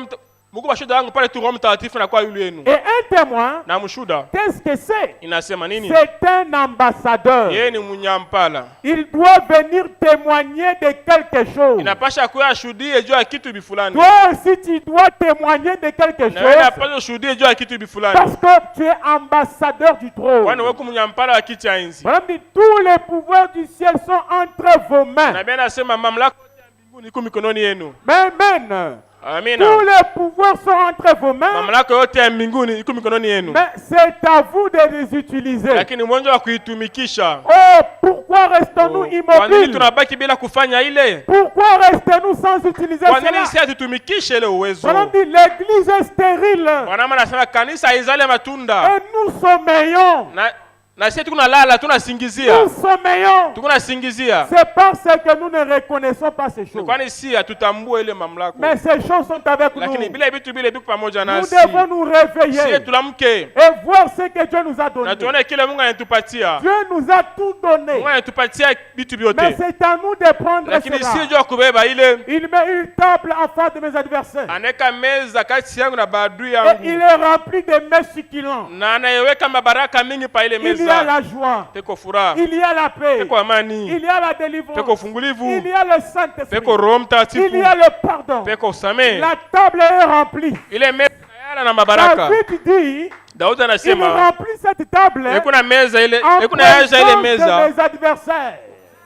muku bashuhuda bangu pale tu Roho Mtakatifu na kwa yule yenu. Et un témoin, Na mshuhuda qu'est-ce que c'est? inasema nini? C'est un ambassadeur. Yeye ni mnyampala. Il doit venir témoigner de quelque chose. Inapasha kuwa ashuhudie juu ya kitu bifulani. Toi aussi, tu dois témoigner de quelque Na wewe chose. inapasha ushuhudie juu ya kitu bifulani. Parce que tu es ambassadeur du Kwani trône. wewe mnyampala wa kiti ya enzi. Madame dit, tous les pouvoirs du ciel sont entre vos mains. Na Biblia inasema mamlaka yote ya mbinguni iko mikononi yenu. Amen. Amina. Tous les pouvoirs sont entre vos mains. Mamlaka yote ya mbinguni iko mikononi yenu. Mais c'est à vous de les utiliser. Lakini mwanzo wa kuitumikisha. Oh, pourquoi restons-nous Kwa nini immobiles? tunabaki bila kufanya ile? Pourquoi restons-nous sans utiliser Kwa nini cela? si hatutumikishe ile uwezo? Madame dit, l'église est stérile. Bwana anasema kanisa haizale matunda. Et nous sommeillons. Na Na sisi tunalala tunasingizia. Nous sommeillons. Tunasingizia. C'est parce que nous ne reconnaissons pas ces choses. Kwani si hatutambue ile mamlaka. Mais ces choses sont avec nous. Lakini bila vitu vile viko pamoja Nous nasi. devons nous réveiller Sisi tulamke. et voir ce que Dieu nous a donné. Na tuone kile Mungu anatupatia. Dieu nous a tout donné. Mungu anatupatia vitu vyote. Mais c'est à nous de prendre Lakini cela. si jua kubeba ile. Il met une table en face de mes adversaires. Aneka meza kati yangu na maadui Et yangu. il est rempli de mets succulents. Na anaiweka mabaraka mingi pa ile Il y a meza. la joie. Peko furaha. Il y a la paix. Peko amani. Il y a la délivrance. Peko fungulivu. Il y a le Saint-Esprit. Peko Roho Mtakatifu. Il y a le pardon. Peko usame. La table est remplie. Ile meza yala na mabaraka. David dit, Daudi il anasema remplit cette table kuna meza ile, en kuna yaja ile présence meza de mes adversaires.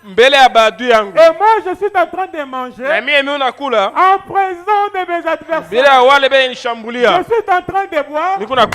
mbele ya maadui yangu. Et moi, je suis en train de Na manger mimi unakula en présence de mes mbele ya adversaires. wale benye Je nishambulia. suis en train de boire Niko na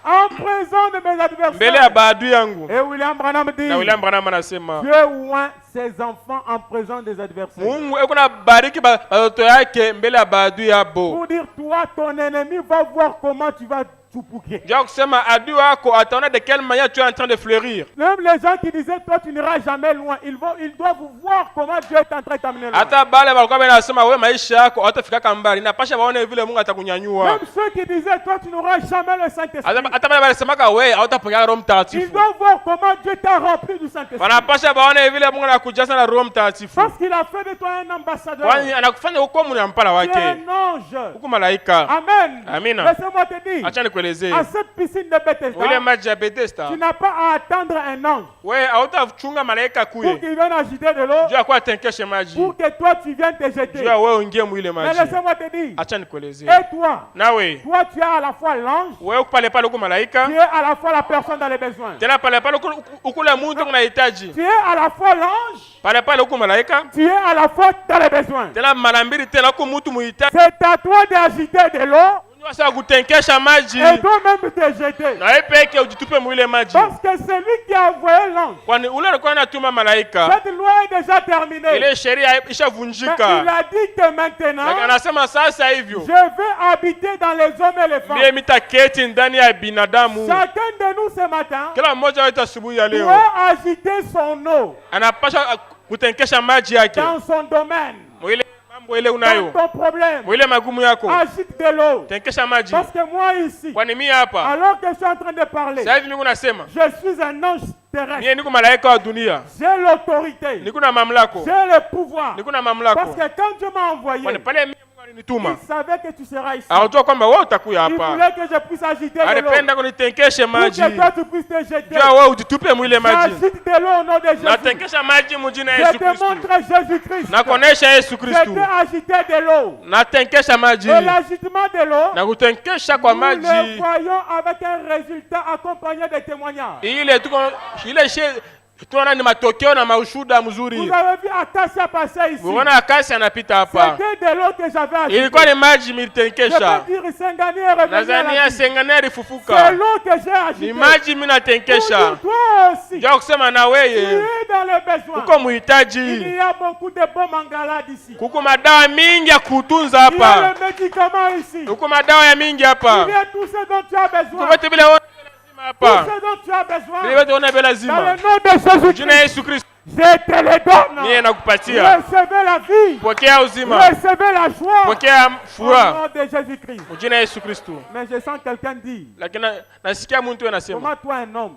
en présence de mes mbele ya adversaires. maadui yangu. Et William Branham dit, Na William Branham anasema Dieu oint ses enfants en présence des adversaires. Mungu kuna bariki watoto yake mbele ya maadui yabo. Pour dire, toi, ton ennemi va voir comment tu vas choupuquer. Ndio kusema adui wako ataona de quelle manière tu es en train de fleurir. Même les gens qui disaient, toi, tu n'iras jamais loin, ils doivent voir comment Dieu est en train de t'amener loin. Hata bale walikuwa wanasema wewe maisha yako hatafika mbali. Inapasha waone vile Mungu atakunyanyua. Même ceux qui disaient, toi, tu n'auras jamais le Saint-Esprit, Hata bale wanasema wewe hautapokea Roho ils Mtakatifu. doivent voir comment Dieu t'a rempli du Saint-Esprit. Wanapasha waone vile Mungu anakujaza na Roho Mtakatifu. Parce qu'il a fait de toi un ambassadeur. Kwani anakufanya huko mnampala Tu es wake. un ange. Huko malaika. Amen. Amina. Laissez-moi te dire, Acha nikuelezee. à cette piscine de Bethesda, Ule maji ya Bethesda. tu n'as pas à attendre un ange Wewe hautachunga malaika pour kuye. qu'il vienne agiter de l'eau, Juu ya kuwa tenkeshe maji. pour que toi, tu viennes te jeter. Juu ya wewe uingie mwile Mais maji. laissez-moi te dire, Acha nikuelezee. et toi, Nawe toi, tu es à la fois l'ange, wewe pale pale huko malaika. tu es à la fois la personne dans les besoins. Tena pale pale huko la mtu unahitaji. Tu es à la fois l'ange, Pale pale huko malaika. tu es à la fois dans les besoins. Tena mara mbili tena huko mtu muhitaji. C'est à toi d'agiter de l'eau Unaweza kutenkesha maji. et toi-même te jeter. Na wewe peke ujitupe mwile maji. Parce que c'est lui qui a envoyé l'ange. Kwani ule alikuwa anatuma malaika. Cette loi est déjà terminée. Ile sheria Mais ishavunjika. il a dit que maintenant, Lakini anasema sasa hivyo. je vais habiter dans les hommes et les femmes. Mie mitaketi ndani ya binadamu. Chacun de nous ce matin Kila mmoja wetu asubuhi ya leo doit agiter son eau anapasha kutenkesha maji yake. dans son domaine, Mwile mambo ile dans unayo. ton problème. Mwile magumu yako. Agite de l'eau. Tenkesha maji. Parce que moi ici, Kwani mimi hapa alors que je suis en train de parler, sasa hivi niko nasema je suis un ange terrestre. mie niko malaika wa dunia. J'ai l'autorité. Niko na mamlako. J'ai le pouvoir. Niko na mamlako. Parce que quand Dieu m'a envoyé, Kwani pale mimi Mungu alinituma. il savait que tu seras ici. Anajua kwamba wewe utakuya Il hapa. voulait que je puisse agiter de l'eau. Alipenda kunitenkeshe Pour maji. que toi tu puisses te jeter. Jua wewe ujitupe mwile maji. J'agite de l'eau au nom de Jésus. Natenkesha maji mjina Je Yesu te Kristo. montre Jésus-Christ. Nakuonesha Yesu Je Kristo. t'ai agité de l'eau. Natenkesha maji. Et l'agitement de l'eau, Na kutenkesha kwa nous le maji. voyons avec un résultat accompagné de témoignages. Ile tuko ile tunaona ni matokeo na maushuda mzuri. Vous avez vu Acacia passer ici. Unaona akasi anapita hapa. C'était de l'eau que j'avais agité. Ilikuwa ni maji Je militenkesha. peux dire Sengani est revenu à la Tanzania vie. senganeri C'est fufuka. l'eau que j'ai agité. Ni maji mimi Pour natenkesha. dire, toi aussi, Ndio kusema na tu wewe es dans les besoins. uko Il muhitaji. y a beaucoup de bons mangalades ici. Kuko madawa mingi ya kutunza Il y a hapa. le médicament ici. Kuko madawa ya mingi Il hapa. y a tout ce dont tu as besoin. Kuko vitu vile lazima Tout hapa. ce dont tu as besoin. Vile vitu una Dans lazima. le nom de Jina Jésus-Christ, Yesu Kristo. je te le donne. Mie nakupatia. Recevez la vie. Pokea uzima. Recevez la joie. Pokea Au furaha. nom de Jésus-Christ. Jina Yesu Kristo. Mais je sens quelqu'un dire, Lakini nasikia mtu anasema, comment toi un homme,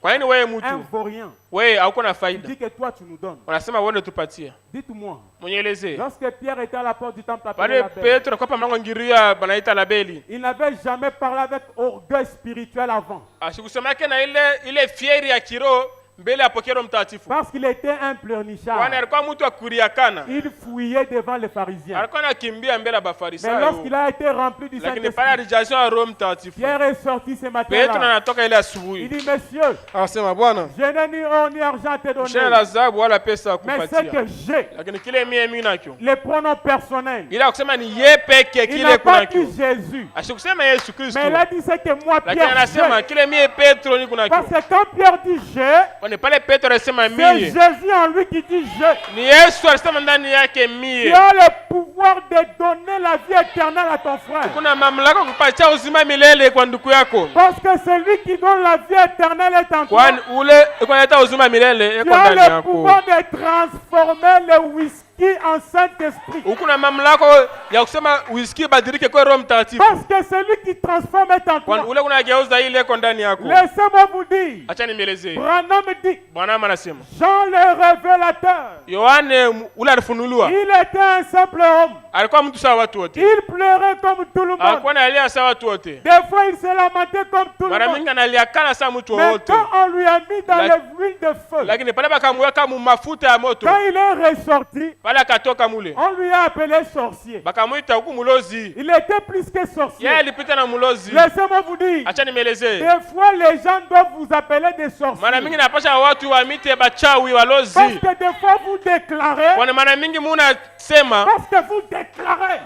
kwa nini wewe un mtu vaurien, wewe hauko na tu faida? dis que toi tu nous donnes. Unasema wewe ndio tupatie. Dites-moi, Mwenyeleze. lorsque Pierre était à la porte du temple appelé Pale la Belle, Petro kwa mlango ngiria banaita la beli. il n'avait jamais parlé avec orgueil spirituel avant. Asikusemake na ile fieri ya kiroho mbele ya pokero mtakatifu. Parce qu'il était un pleurnichard. Kwani alikuwa mtu akuriakana. Il fouillait devant les pharisiens. Alikuwa anakimbia mbele ya Mais Bafarisayo. lorsqu'il a été rempli du Lakini pale Saint-Esprit, alijazwa Roho Mtakatifu. Pierre est sorti ce Petro matin-là. anatoka ile Il asubuhi. dit, monsieur, Akasema Bwana, je n'ai ni or ni argent à te shina donner. la dhahabu wala pesa ya Mais ce kupatia. que j'ai, Lakini kile mimi nacho. les pronoms personnels, Ila kusema ni yeye peke il kile n'a pas kunacho. dit Jésus. Asikusema Yesu Kristo. Mais il a dit ce que moi, Lakini Pierre, anasema j'ai. kile mie Petro ni kunacho. Parce que quand Pierre dit j'ai, Kwani pale Petro anasema c'est mie. Jésus en lui qui dit j'ai. Ni Yesu alisema ndani yake Tu mie. as le pouvoir pouvoir de donner la vie éternelle à ton frère. kuna mamlaka kupatia uzima milele kwa ndugu yako, Parce que celui qui donne la vie éternelle est en toi. kwani ule ikonaleta uzima milele Tu iko as ndani le yako. pouvoir de transformer le whisky en Saint-Esprit. Ukuna mamlaka ya kusema whisky badilike kwa Roho Mtakatifu, Parce que celui qui transforme est en kwani toi. ule kunageuza ile iko ndani yako. Laissez-moi vous dire. Acha nimelezee. Branham dit, Bwana anasema Jean le révélateur, Yohane ule alifunuliwa, il était un simple homme. alikuwa mtu sawa watu wote, Il pleurait comme tout le monde. alikuwa analia sawa watu wote, Des fois, il se lamentait comme tout le mara monde. mingi analia kana sawa mtu Mais wote, quand on lui a mis dans La- l'huile de feu, lakini pale bakamweka mu mafuta ya moto, quand il est ressorti, pale akatoka mule, on lui a appelé sorcier. bakamwita huku mulozi. Il était plus que sorcier. Yeye alipita na mulozi. Laissez-moi vous dire, Acha nimelezee. des fois les gens doivent vous appeler des Mara mingi sorciers. napasha watu wamite bachawi Parce walozi, que des fois vous déclarez, kwani mara mingi munasema parce que vous déclarez.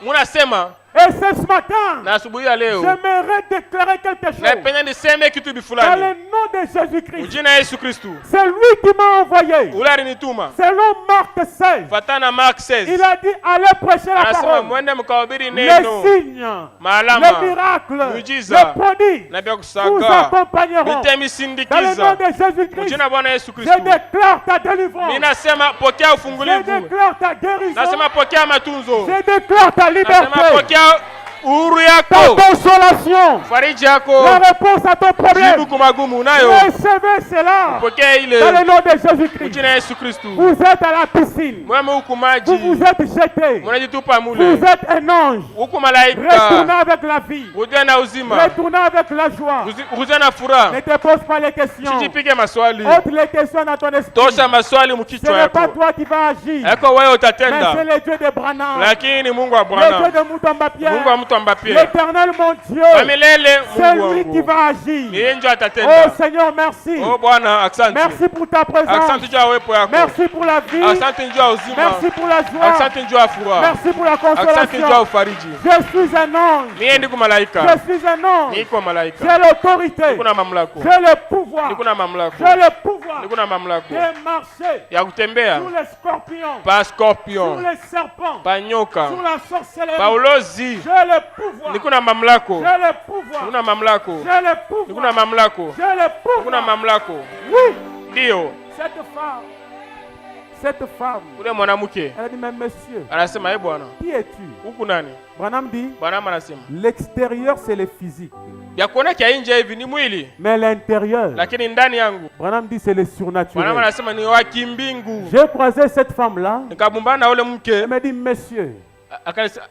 Et Et c'est ce matin, na asubuhi ya leo j'aimerais déclarer quelque chose. napenda niseme kitu Dans le bifulani nom de Jésus-Christ, mjina ya Yesu Kristu c'est lui qui m'a envoyé. ule alinituma. Selon Marc 16, Fatana Mark 16 il a dit allez prêcher la anasema parole. mwende mkahubiri Les neno, signes, maalama, les miracles, miujiza, les prodiges na vya vous kusaga accompagneront. Dans le nom vitemisindikiza de Jésus-Christ, mjina Bwana Yesu je Kristu. déclare ta délivrance. Ninasema pokea Je ufungulivu, déclare ta guérison. nasema pokea matunzo, Je déclare ta nasema liberté, pokea uhuru ta yako, consolation, fariji yako, la réponse à ton jibu problème. kumagumu unayo, Recevez cela pokea ile dans le nom de Jésus-Christ. mjina Yesu Kristu. Vous êtes à la piscine. Mweme huku Vous maji vous êtes jeté. munajitupa Vous mule, êtes un ange. huku Retournez malaika avec la vie. uje na uzima, Retournez avec la joie. uje na Ne furaha. te pose pas les questions. Usijipige maswali, Ôte les questions dans ton esprit. tosha maswali Ce mkichwa n'est pas yako, toi qui vas agir, yako wewe mais c'est utatenda, le Dieu de Branham, lakini Mungu wa le Dieu Bwana, de Moutomba Mungu wa Pierre, mtu ambapie l'Éternel mon Dieu. wa milele, C'est Mungu lui qui wangu va agir. yeye ndio Oh atatenda. Seigneur, merci. Oh Bwana, asante, Merci pour ta présence. asante juu ya uwepo yako, Merci pour la vie. asante juu ya uzima, Merci pour la joie. asante juu ya furaha, Merci pour la asante juu ya consolation. ufariji. Je suis un ange. Mie ndiko malaika, Je suis un ange. niko malaika, J'ai l'autorité. niko na mamlaka, J'ai le pouvoir. niko na mamlaka, J'ai le pouvoir niko na mamlaka de marcher ya kutembea sur les scorpions, pa sur scorpion, les serpents, pa nyoka, sur la sorcellerie. pa ulozi, J'ai le pouvoir. niko na mamlako, J'ai le pouvoir. niko na mamlako, J'ai le niko na pouvoir. mamlako, J'ai le niko na pouvoir. mamlako. Oui, Ndio cette femme, ule mwanamke elle dit, mais monsieur, anasema, bwana, qui es-tu? huku nani? Branham dit, Bwana anasema l'extérieur c'est le physique, vya kuona kia nje hivi ni mwili, mais l'intérieur, lakini ndani yangu, Branham dit, c'est le Bwana surnaturel. anasema ni wa kimbingu. J'ai croisé cette femme-là, Nikabumbana na ule mke, elle me dit, monsieur,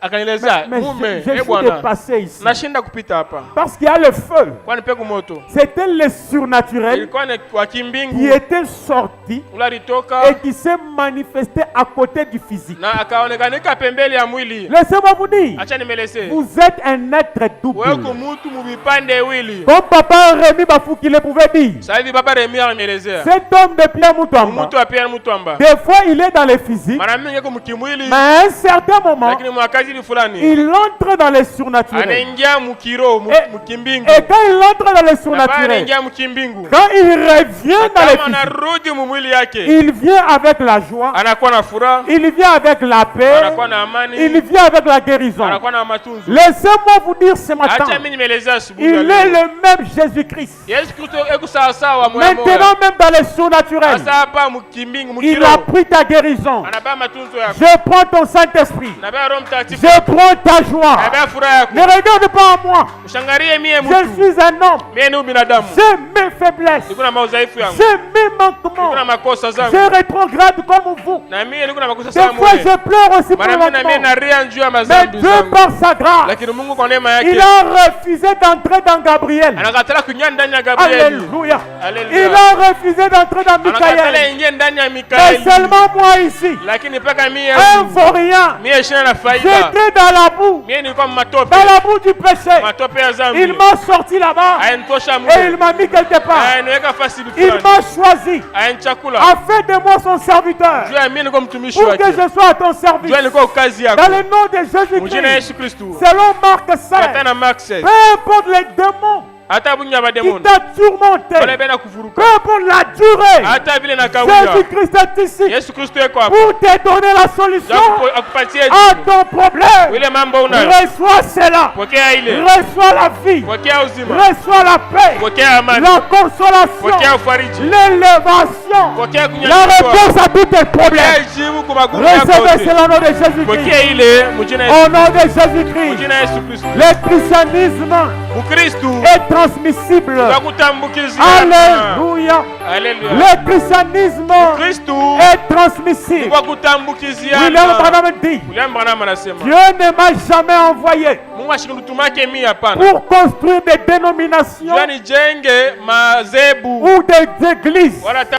akanieleza, mais mume, je suis bwana, dépassé ici. nashinda kupita hapa, Parce qu'il y a le feu. kwani peku moto C'était le surnaturel ilikuwa ni wa qui kimbingu, était sorti ule alitoka et qui s'est manifesté à côté du physique. na akaonekanika pembele ya mwili. Laissez-moi vous dire, Acha nimeleze, vous êtes un être double. wewe mutu muvipande wili. Comme papa Rémi Bafouki le pouvait dire, Sasa hivi baba Remia ameelezea cet homme de Pierre Moutouamba, mtu apia mtu amba, des fois il est dans le physique, mara mingi yuko mkimwili, mais à un certain moment, lakini mwakazi ni fulani il entre dans le surnaturel. anaingia mukiro Et- mkimbingu, Et quand il entre dans le na pale surnaturel, anaingia mkimbingu, quand il revient dans le kama physique, anarudi mumwili yake, il vient avec la joie, anakuwa na furaha, il vient avec la paix, anakuwa na amani, il vient avec la guérison. anakuwa na matunzo. Laissez-moi vous dire ce matin, Acha mimi nimelezea asubuhi ya il est leo, le même Jésus-Christ. Yesu Kristo eko sawa sawa mwemo. Maintenant même dans le surnaturel, Sasa hapa mkimbingu il mkiro, a pris ta guérison. anabeba matunzo yako, Je prends ton Saint-Esprit. anabeba Roho Mtakatifu, Je prends ta joie. anabeba furaha yako. Ne regarde pas à moi. Ushangarie mie Je mtu, suis un homme. mie ni binadamu, J'ai mes faiblesses. niko na maudhaifu yangu, J'ai mes niko na manquements. makosa zangu, Je rétrograde comme vous. na mie niko na makosa Des sana fois, mwe. je pleure aussi pour Mara mimi na mie lentement. nalia juu ya Mais mazambi Dieu, zangu, par sa grâce, lakini Mungu kwa neema il yake a refusé d'entrer dans Gabriel. anakatala kuingia ndani ya Gabrieli. Alléluia. Haleluya. Il a refusé d'entrer dans Anakatala Michael. ingie ndani ya Mais Mikaeli, seulement moi ici, lakini mpaka mie un vaurien, mie shina na faida, j'étais dans la boue, mie nilikuwa matope, dans la boue du péché. matope ya Il zambi, m'a sorti là-bas ayenitosha et il mule, m'a mis quelque part. ayeniweka fasi Il fulani, m'a choisi, ayenichakula a fait de moi son serviteur, juu ya mie nilikuwa mtumishi pour wake, que je sois à ton juu service. ya nilikuwa kazi yako, Dans le nom de mjina Jésus-Christ, Yesu Kristu. selon Marc 16, Katana Mark 16, peu importe les démons ata bunya ba qui demon t'a tourmenté, wala bena kuvuruka que pour la durée, ata vile na kauya Jésus-Christ est ici Yesu Kristo yuko hapa pour te donner la solution akupatie à ton problème. ile mambo unayo Reçois cela. pokea ile Reçois la vie. pokea uzima Reçois la paix. pokea amani La consolation. pokea ufariji L'élévation. pokea La kunyanyua réponse à tous tes pokea problèmes. jibu kwa magumu yako Recevez yote cela au nom de Jésus-Christ. pokea ile mjina Au Yesu nom de Jésus-Christ. mjina Yesu Kristo Le christianisme Ukristo est transmissible. bakutambukizia Alléluia. haleluya Le christianisme Kristo est transmissible. kwa kutambukizia William Branham dit, William Branham anasema Dieu ne m'a jamais envoyé Mungu ashikundutumake mimi hapana pour construire des dénominations yani jenge mazebu ou des églises. wala ta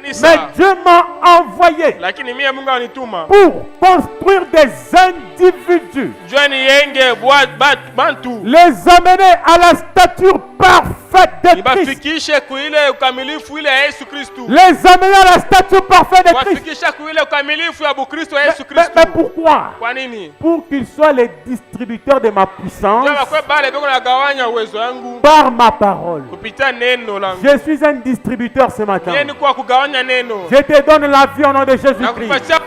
Mais kanisa Dieu m'a envoyé lakini mimi Mungu anituma pour construire des individus, jwani yenge bantu les amener à la stature parfaite de Christ, ibafikishe kuile ukamilifu ile ya Yesu Kristo les amener à la stature parfaite de Christ. wafikisha kuile ukamilifu ya Bukristo ya Yesu Mais Kristo pourquoi? kwa nini Pour qu'ils soient les distributeurs de ma puissance ndio bakwe bale beko nagawanya uwezo wangu par ma parole. kupita neno langu Je suis un distributeur ce matin. yeye ni kwa kugawanya neno Je te donne la vie au nom de na Jésus-Christ. kupatia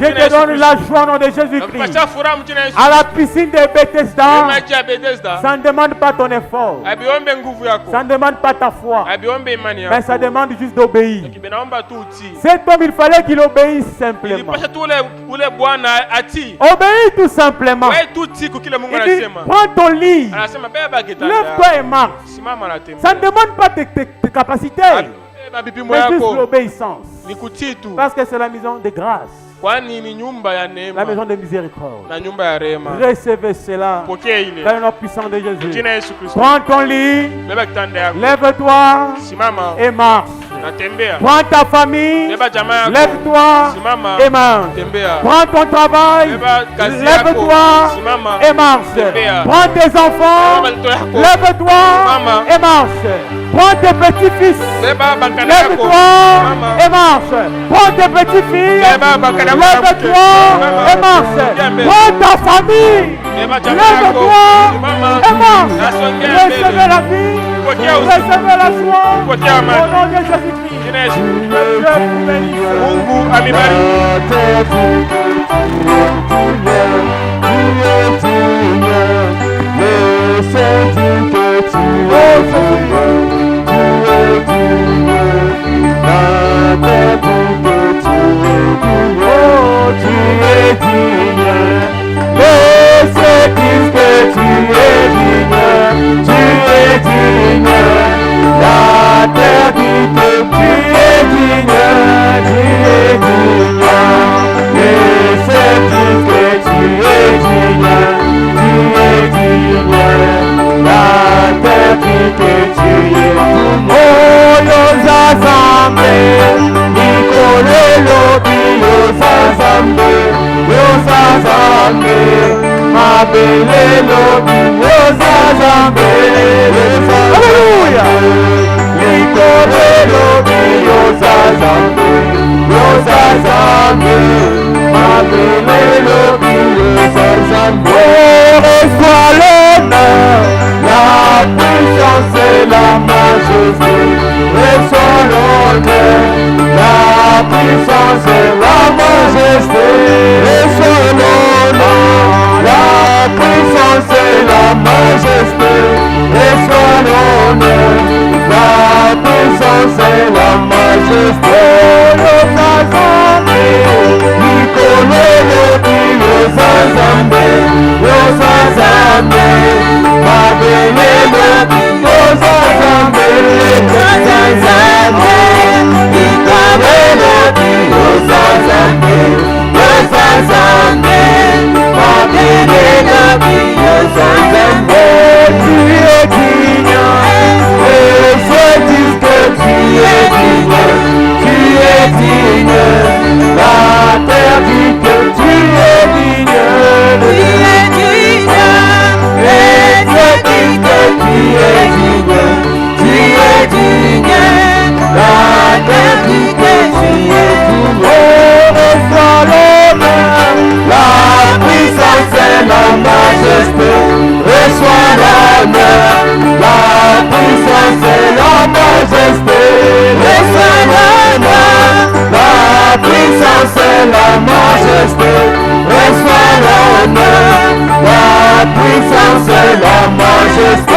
Je te donne la joie au nom de Jésus-Christ. kupatia furaha mjina Yesu À la piscine de Bethesda, maji ya Bethesda ça ne demande pas ton effort. abiombe nguvu yako Ça ne demande pas ta foi. abiombe imani Mais ça yako demande juste d'obéir. kibenaomba tu utii Cet homme, il fallait qu'il obéisse simplement. ilipasha tu ule bwana atii Obéis tout simplement. wewe tu tii kile Mungu Il dit, anasema prends ton lit, anasema beba kitanda lève-toi et marche. simama na Ça tembea ne demande pas tes capacités, beba bipimo mais juste yako l'obéissance. ni kutii tu Parce que c'est la maison de grâce, kwani ni nyumba ya la neema maison de miséricorde. na nyumba ya rehema Recevez cela pokea ile dans le nom puissant de Jésus. jina Yesu Kristo Prends ton lit, beba kitanda yako lève-toi simama et marche. natembea Prends ta famille, beba jamaa yako lève-toi simama et marche. tembea Prends ton travail, beba kazi yako lève-toi simama et marche. tembea Prends tes enfants, beba watoto yako lève-toi Mama. et marche. Prends tes petits-fils, beba bakana yako lève-toi Mama. et marche. Prends tes petits-filles, beba bakana yako lève-toi et marche. Prends ta famille, beba jamaa yako lève-toi simama et marche. nasongea Recevez mbele la vie, pokea uzima recevez la joie pokea au amani nom de Jésus-Christ. jina Yesu Que Dieu vous bénisse. Mungu amibariki Reçois l'honneur, la puissance et la majesté. Reçois l'honneur, la puissance et la majesté. Reçois l'honneur, la puissance et la majesté. Reçois l'honneur, la puissance et la majesté. Nos assemblées, Nicolé, nos assemblées, nos assemblées. la majesté, reçois l'honneur, la puissance et la majesté.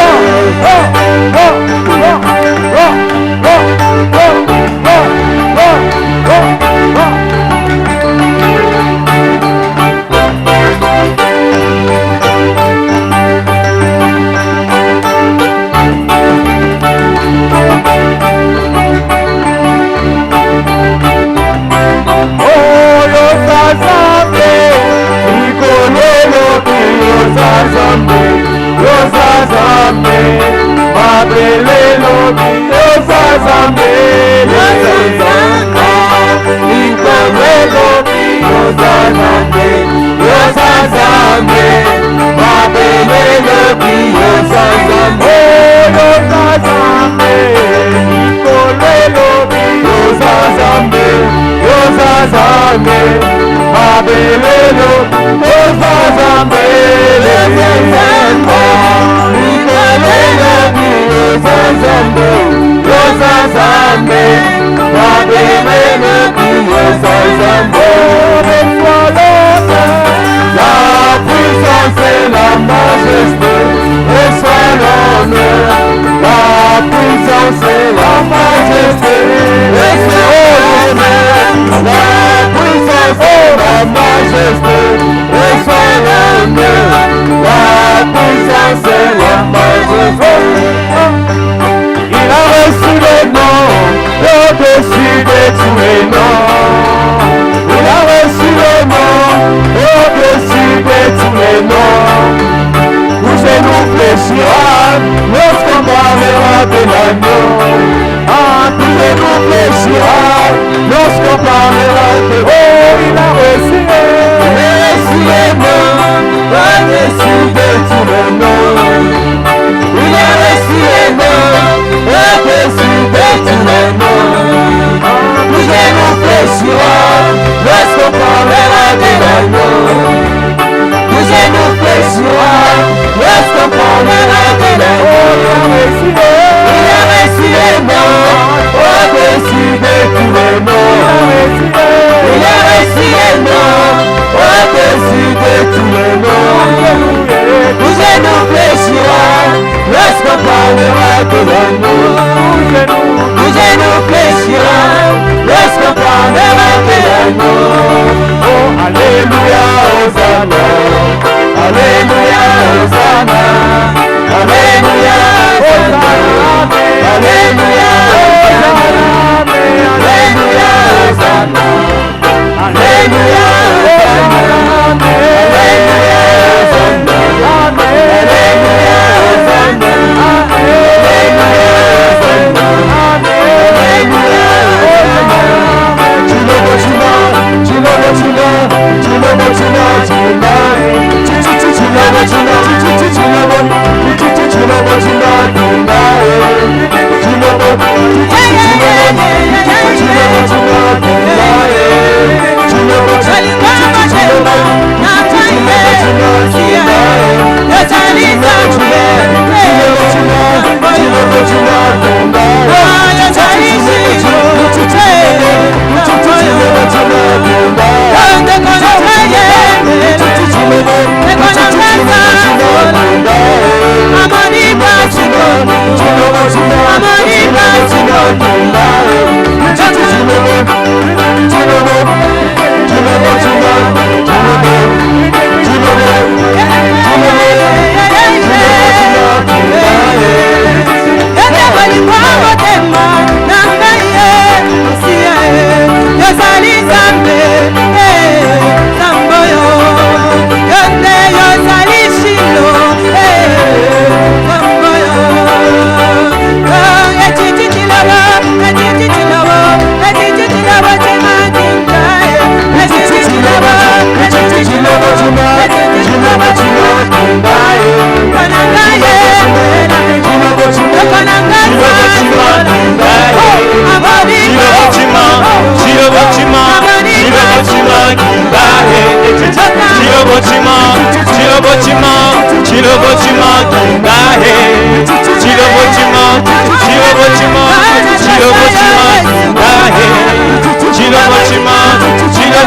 Alléluia.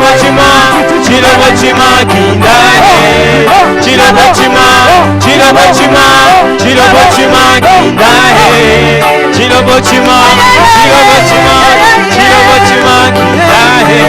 Chilobochima, Chilobochima, Kindahe. Chilobochima, Chilobochima, Chilobochima, Kindahe. Chilobochima, Chilobochima, Chilobochima, Kindahe.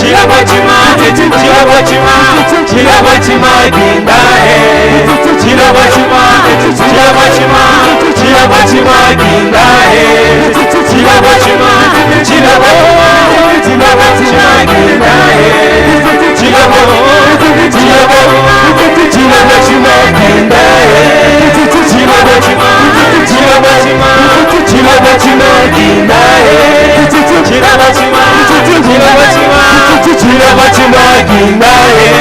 Chilobochima, Chilobochima, Chilobochima, Chilobochima,